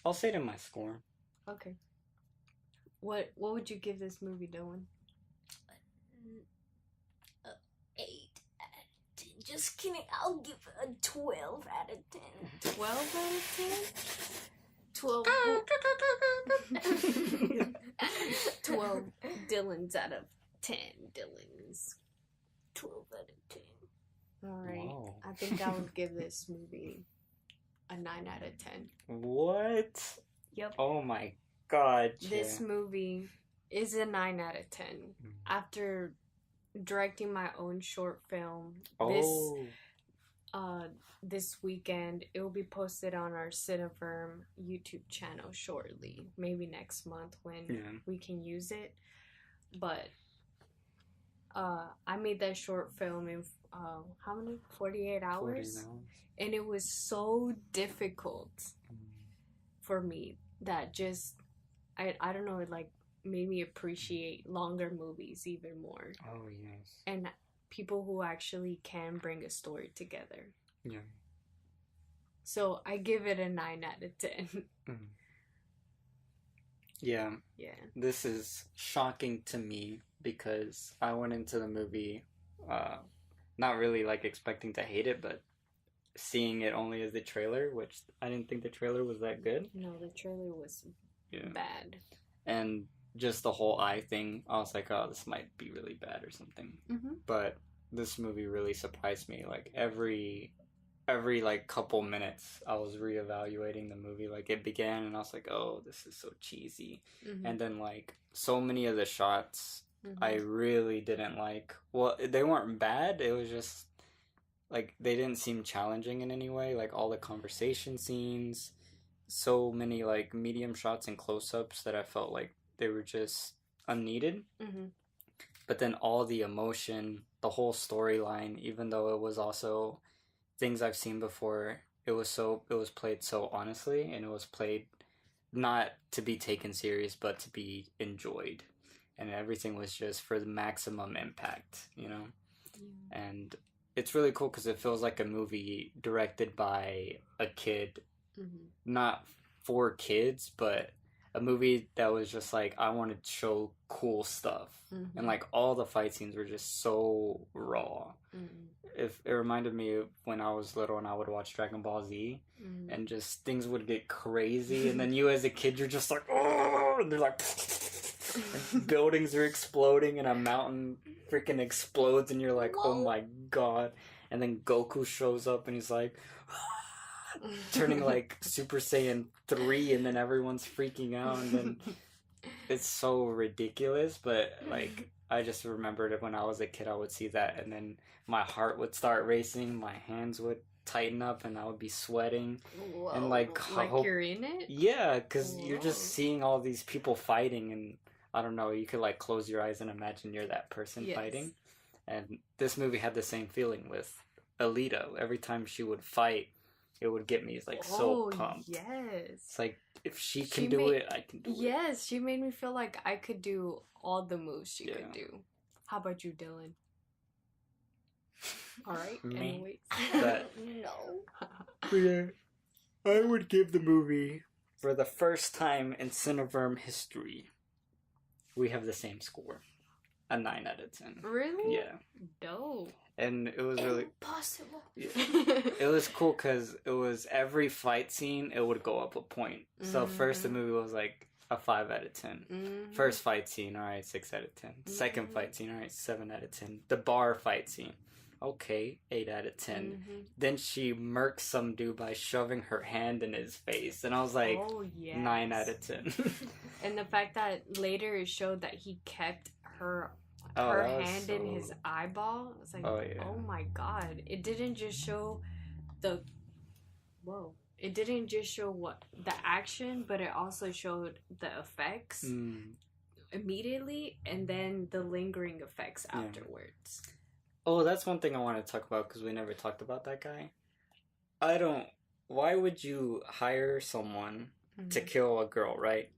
I'll say it in my score. Okay. What would you give this movie, Dylan? 8 out of 10. Just kidding. I'll give it a 12 out of 10. 12 out of 10? 12 Dylans out of 10 Dylans. 12 out of 10. Alright. Wow. I think I would give this movie a 9 out of 10. What? Yep. Oh my god. This movie is a 9 out of 10. After directing my own short film this weekend, it will be posted on our Cineverm YouTube channel shortly. Maybe next month when we can use it. But I made that short film in how many? 48 hours? 40 hours. And it was so difficult for me that just I don't know, it like made me appreciate longer movies even more. Oh yes. And people who actually can bring a story together. Yeah. So I give it a 9 out of 10. Yeah. Yeah. This is shocking to me because I went into the movie not really like expecting to hate it, but seeing it only as the trailer, which I didn't think the trailer was that good. No, the trailer was bad. And just the whole eye thing, I was like, oh, this might be really bad or something. But this movie really surprised me. Like every like couple minutes I was reevaluating the movie. Like it began and I was like, oh, this is so cheesy. And then like so many of the shots I really didn't like. Well, they weren't bad, it was just like they didn't seem challenging in any way. Like all the conversation scenes, so many like medium shots and close-ups that I felt like they were just unneeded. But then all the emotion, the whole storyline, even though it was also things I've seen before, it was played so honestly, and it was played not to be taken serious but to be enjoyed, and everything was just for the maximum impact, you know. And it's really cool because it feels like a movie directed by a kid, not for kids, but a movie that was just like, I want to show cool stuff. And like all the fight scenes were just so raw. If it reminded me of when I was little and I would watch Dragon Ball Z, and just things would get crazy, and then you as a kid, you're just like, oh, and they're like, And buildings are exploding and a mountain freaking explodes and you're like, oh my god. And then Goku shows up and he's like turning like Super Saiyan 3 and then everyone's freaking out and then it's so ridiculous, but like I just remembered it when I was a kid. I would see that and then my heart would start racing, my hands would tighten up and I would be sweating. Whoa. And like you're in it? Yeah, because you're just seeing all these people fighting and I don't know, you could like close your eyes and imagine you're that person fighting. And this movie had the same feeling with Alita. Every time she would fight, it would get me like so pumped. Yes. It's like if she can do it, I can do it. Yes, she made me feel like I could do all the moves she could do. How about you, Dylan? Alright, anyways. But, No. yeah, I would give the movie, for the first time in Cineverm history, we have the same score. A 9 out of 10. Really? Yeah. Dope. And it was really... Impossible. Yeah. It was cool because it was every fight scene, it would go up a point. So first the movie was like a 5 out of 10. First fight scene, alright, 6 out of 10. Second fight scene, alright, 7 out of 10. The bar fight scene, okay, 8 out of 10. Then she murks some dude by shoving her hand in his face. And I was like, 9 out of 10. And the fact that later it showed that he kept her hand in his eyeball. It's like, oh my god. It didn't just show it didn't just show what the action, but it also showed the effects immediately and then the lingering effects afterwards. Oh, that's one thing I want to talk about because we never talked about that guy. Why would you hire someone to kill a girl, right?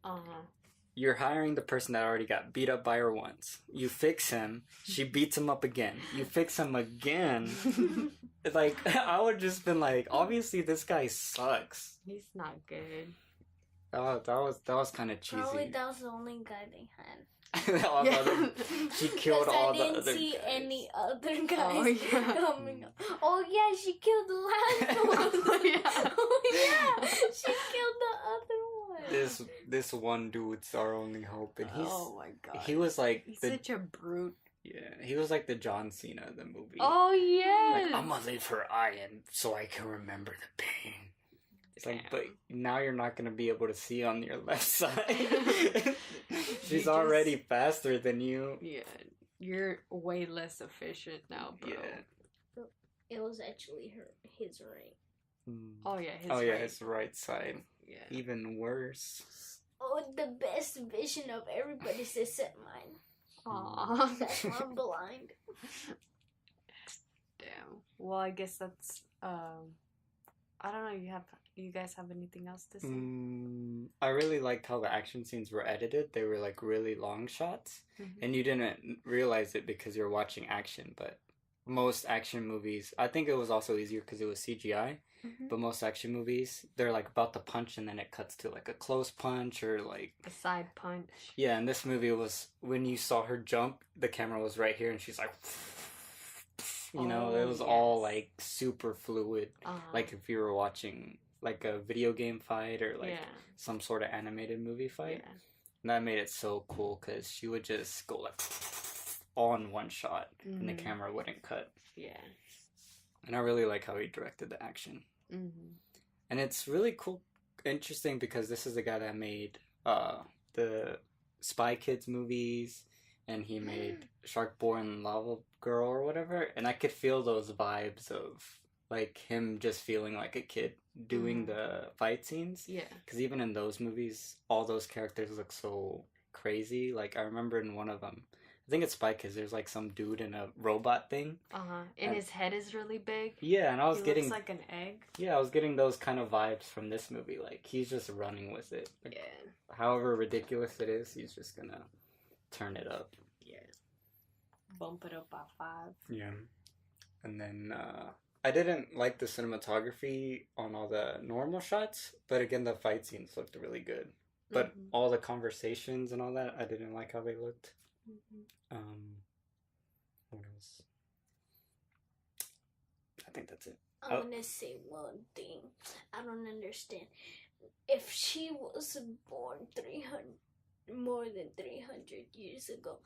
You're hiring the person that already got beat up by her once. You fix him, she beats him up again. You fix him again. Like, I would just been like, obviously this guy sucks. He's not good. Oh, that was kind of cheesy. Probably that was the only guy they had. She killed all the other guys. I didn't see any other guys Oh, coming up. Oh yeah, she killed the last one. Oh yeah, she killed the other one. This one dude's our only hope, and he's oh my god, he was like he's such a brute. Yeah, he was like the John Cena of the movie. Oh yes, like, I'm gonna leave her iron so I can remember the pain. It's like, but now you're not gonna be able to see on your left side. She's already faster than you. Yeah, you're way less efficient now, bro. Yeah. It was actually his right. Oh yeah, his right side. Yeah. Even worse. Oh, the best vision of everybody's except mine. Aww. That's why I'm blind. Damn. Well, I guess that's I don't know. You guys have anything else to say? I really liked how the action scenes were edited. They were like really long shots, and you didn't realize it because you're watching action. But most action movies, I think it was also easier because it was CGI. But most action movies, they're like about to punch, and then it cuts to like a close punch or like a side punch. Yeah, and this movie was when you saw her jump, the camera was right here, and she's like. You know, it was all like super fluid. Like if you were watching like a video game fight or like some sort of animated movie fight. Yeah. And that made it so cool because she would just go like all in one shot and the camera wouldn't cut. Yeah. And I really like how he directed the action. And it's really cool, interesting because this is the guy that made the Spy Kids movies. And he made Shark Boy and Lava Girl or whatever. And I could feel those vibes of, like, him just feeling like a kid doing the fight scenes. Yeah. Because even in those movies, all those characters look so crazy. Like, I remember in one of them, I think it's Spy Kids, there's, like, some dude in a robot thing. And his head is really big. Yeah, and I was getting... looks like an egg. Yeah, I was getting those kind of vibes from this movie. Like, he's just running with it. Like, however ridiculous it is, he's just gonna... turn it up. Yeah. Bump it up by 5. Yeah. And then I didn't like the cinematography on all the normal shots, but again the fight scenes looked really good. But all the conversations and all that, I didn't like how they looked. What else? I think that's it. I'm gonna say one thing. I don't understand. If she was born more than 300 years ago.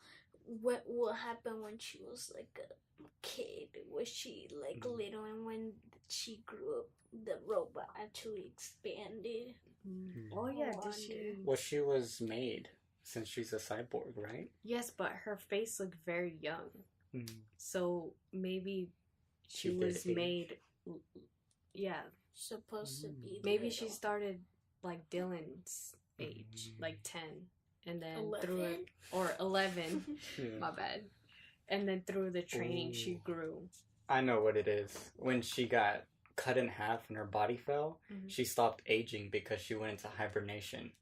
What happened when she was like a kid? Was she like little, and when she grew up, the robot actually expanded? Oh yeah, I did she? Well, she was made since she's a cyborg, right? Yes, but her face looked very young, so maybe she She did was age. made. Yeah, Supposed to be maybe little. she started like Dylan's age, like 10, and then 11? through it, or 11. Yeah. My bad. And then through the training, she Ooh. grew. I know what it is. When she got cut in half and her body fell, she stopped aging because she went into hibernation.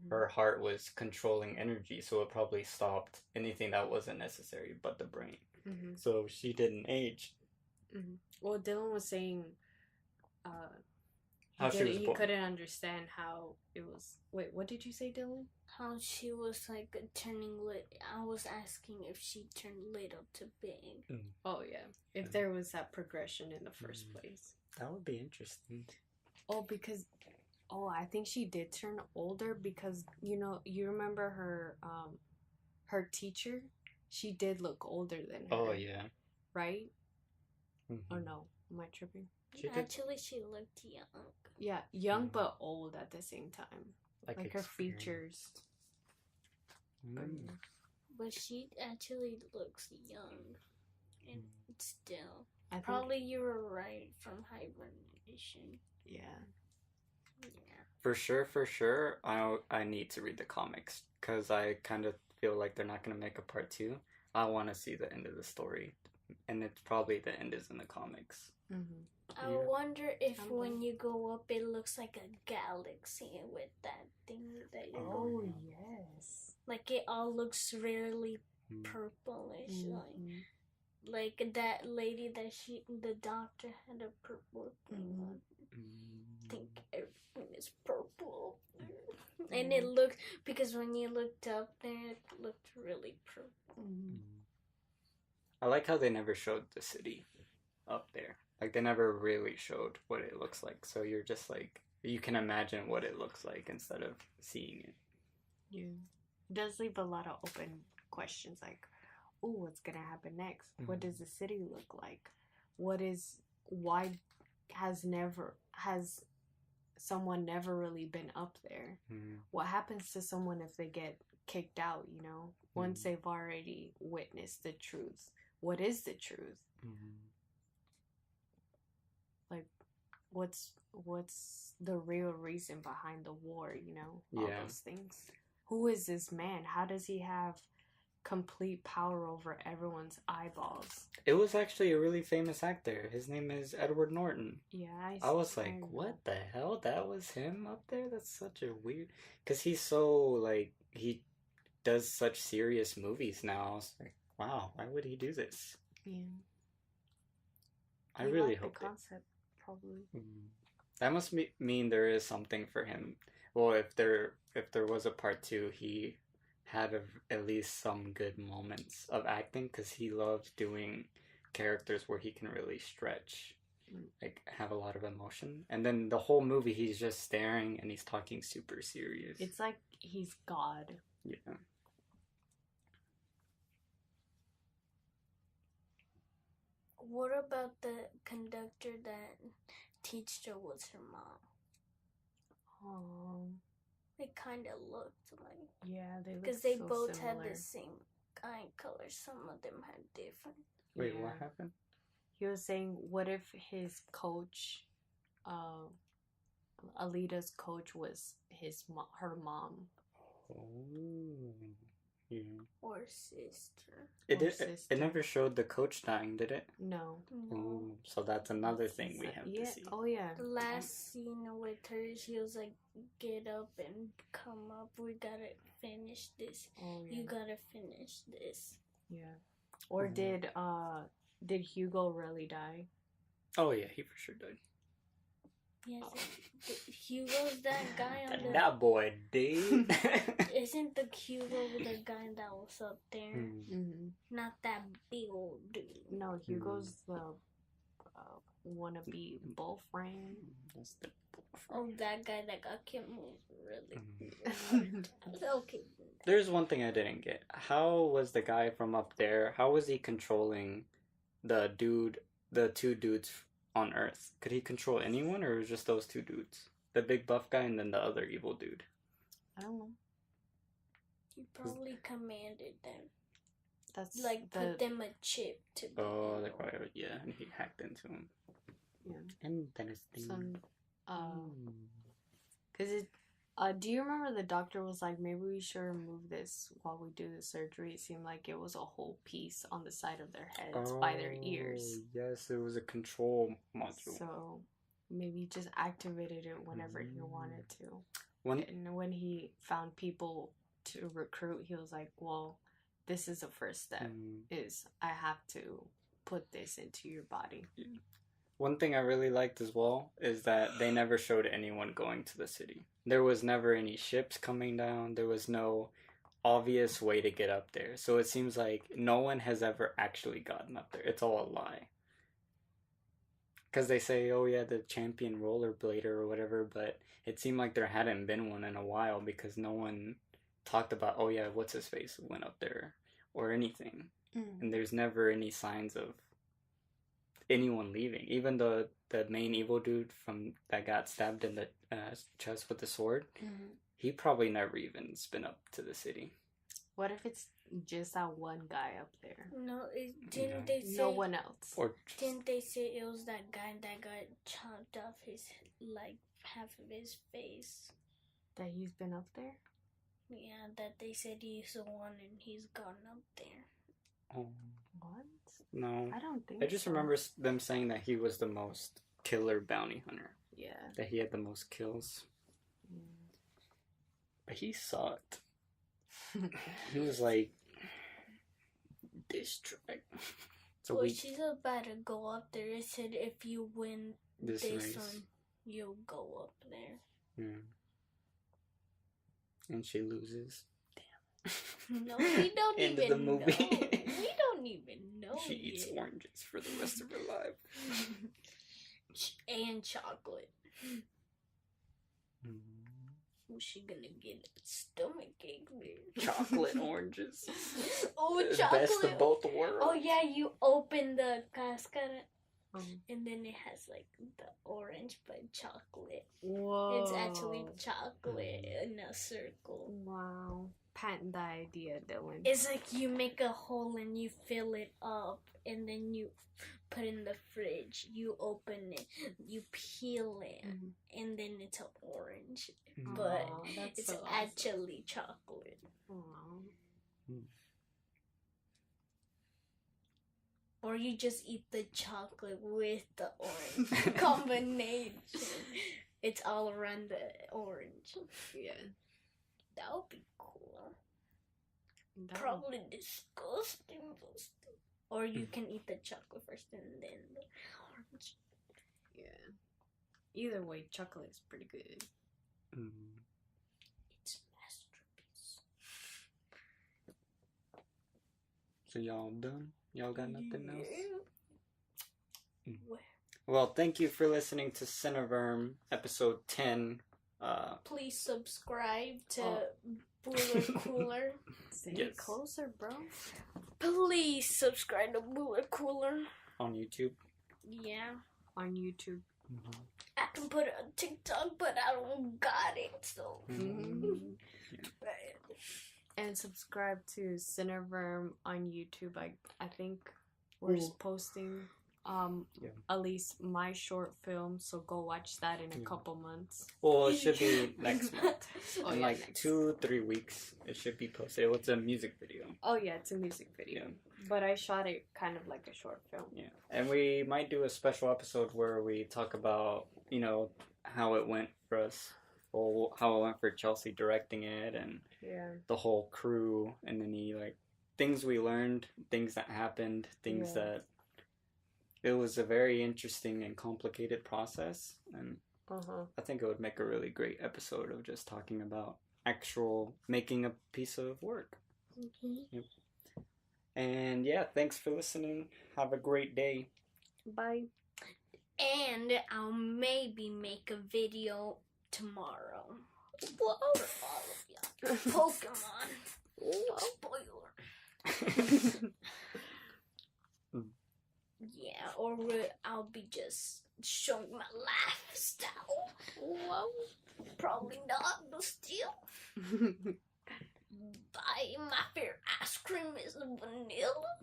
Her heart was controlling energy, so it probably stopped anything that wasn't necessary but the brain. So she didn't age. Well, Dylan was saying How she was he born. couldn't understand how it was. Wait, what did you say, Dylan? How she was like turning lit. I was asking if she turned little to big. Oh yeah, if there was that progression in the first place. That would be interesting. Oh, because I think she did turn older because you remember her teacher? She did look older than her. Oh yeah. Right? Or no? Am I tripping? Actually, she looked young. Yeah, young but old at the same time. Like her features. But she actually looks young. And still. I think, Probably you were right from hibernation. yeah. Yeah. For sure, I need to read the comics because I kind of feel like they're not going to make a part 2. I want to see the end of the story. And it's probably the end is in the comics. I wonder if when you go up, it looks like a galaxy with that thing that you're going up. Yes. Like it all looks really purplish. Like that lady the doctor had a purple thing on. I think everything is purple. And it looked, because when you looked up there, it looked really purple. I like how they never showed the city up there. Like, they never really showed what it looks like. So you're just like, you can imagine what it looks like instead of seeing it. Yeah. It does leave a lot of open questions like, oh, what's going to happen next? What does the city look like? Why has someone never really been up there? What happens to someone if they get kicked out, once they've already witnessed the truth? What is the truth? Like, what's the real reason behind the war, all those things? Who is this man? How does he have complete power over everyone's eyeballs? It was actually a really famous actor. His name is Edward Norton. Yeah, I was like, what the hell? That was him up there? That's such a weird... Because he's so, like, he does such serious movies now. I was like, wow, why would he do this? Yeah. I really hope the concept, probably. That must mean there is something for him. Well, if there was a part 2, he had at least some good moments of acting because he loves doing characters where he can really stretch, like have a lot of emotion. And then the whole movie, he's just staring and he's talking super serious. It's like he's God. Yeah. What about the conductor that teached her was her mom? Oh. They kind of looked like. Yeah, they look because they so both similar. had the same eye color. Some of them had different. Wait, what happened? He was saying, what if his coach, Alita's coach, was her mom? Oh, yeah. Or sister. It never showed the coach dying, did it? No. Ooh, so that's another thing we have to see. Oh yeah. The last scene with her, she was like, "Get up and come up. We gotta finish this. Oh, yeah. You gotta finish this." Yeah. Or did Hugo really die? Oh yeah, he for sure died. Yes, Hugo's that guy on the. That boy, dude. Isn't the Hugo the guy that was up there? Mm-hmm. Not that big old dude. No, Hugo's wannabe boyfriend. That's the Oh, that guy that got killed was really. I was okay. There's one thing I didn't get. How was the guy from up there? How was he controlling the two dudes on Earth? Could he control anyone, or was it just those two dudes? The big buff guy and then the other evil dude. I don't know. He probably commanded them. That's Like, put them a chip to be. Oh, like yeah, and he hacked into him. Yeah. And then his thing. Some, cause it. Do you remember the doctor was like, maybe we should remove this while we do the surgery? It seemed like it was a whole piece on the side of their heads by their ears. Yes, it was a control module. So maybe just activated it whenever he wanted to. And when he found people to recruit, he was like, well, this is the first step. Is I have to put this into your body. One thing I really liked as well is that they never showed anyone going to the city. There was never any ships coming down. There was no obvious way to get up there. So it seems like no one has ever actually gotten up there. It's all a lie. Because they say, oh yeah, the champion rollerblader or whatever, but it seemed like there hadn't been one in a while because no one talked about, oh yeah, what's his face went up there or anything. And there's never any signs of anyone leaving. Even the main evil dude from that got stabbed in the chest with the sword, he probably never even been up to the city. What if it's just that one guy up there? No, didn't they say no one else? Or didn't they say it was that guy that got chopped off his half of his face? That he's been up there? Yeah, that they said he's the one and he's gone up there. Oh. What? No. I don't think I just remember them saying that he was the most killer bounty hunter. Yeah. That he had the most kills. But he sucked. He was like, this track. So she's about to go up there. It said if you win this one, you'll go up there. Yeah. And she loses. No, we don't End even of the movie. know. We don't even know. She eats oranges for the rest of her life. And chocolate. Who's she gonna get a stomach ache with? Chocolate oranges. Oh, the chocolate. Best of both worlds. Oh, yeah, you open the cascara. And then it has like the orange but chocolate. Whoa. It's actually chocolate in a circle. Wow. Patent the idea, Dylan. It's like you make a hole and you fill it up and then you put it in the fridge. You open it, you peel it, and then it's an orange. But it's so actually chocolate. Or you just eat the chocolate with the orange combination. It's all around the orange. Yeah. That would be cool. Probably disgusting. Or you can eat the chocolate first and then the orange. Yeah. Either way, chocolate is pretty good. It's a masterpiece. So y'all done? Y'all got nothing else? Well, Well, thank you for listening to Cineverm episode 10. Please subscribe to Buller Cooler. Say it closer, bro. Please subscribe to Buller Cooler. On YouTube. Yeah. On YouTube. I can put it on TikTok, but I don't got it, so. And subscribe to Cineverm on YouTube. I think we're posting at least my short film, so go watch that in a couple months. Well, it should be next month. In like 2-3 weeks, it should be posted. It's a music video. Oh yeah, it's a music video. Yeah. But I shot it kind of like a short film. Yeah. And we might do a special episode where we talk about, how it went for us. Or how it went for Chelsea directing it and the whole crew and any things we learned, things that happened, things that it was a very interesting and complicated process, and I think it would make a really great episode of just talking about making a piece of work. Yep. And thanks for listening. Have a great day. Bye. And I'll maybe make a video tomorrow. For all of y'all. Pokemon. Spoiler. Yeah, or I'll be just showing my lifestyle. Well, probably not, but still. My favorite ice cream is vanilla.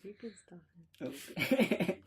You can stop it. Okay.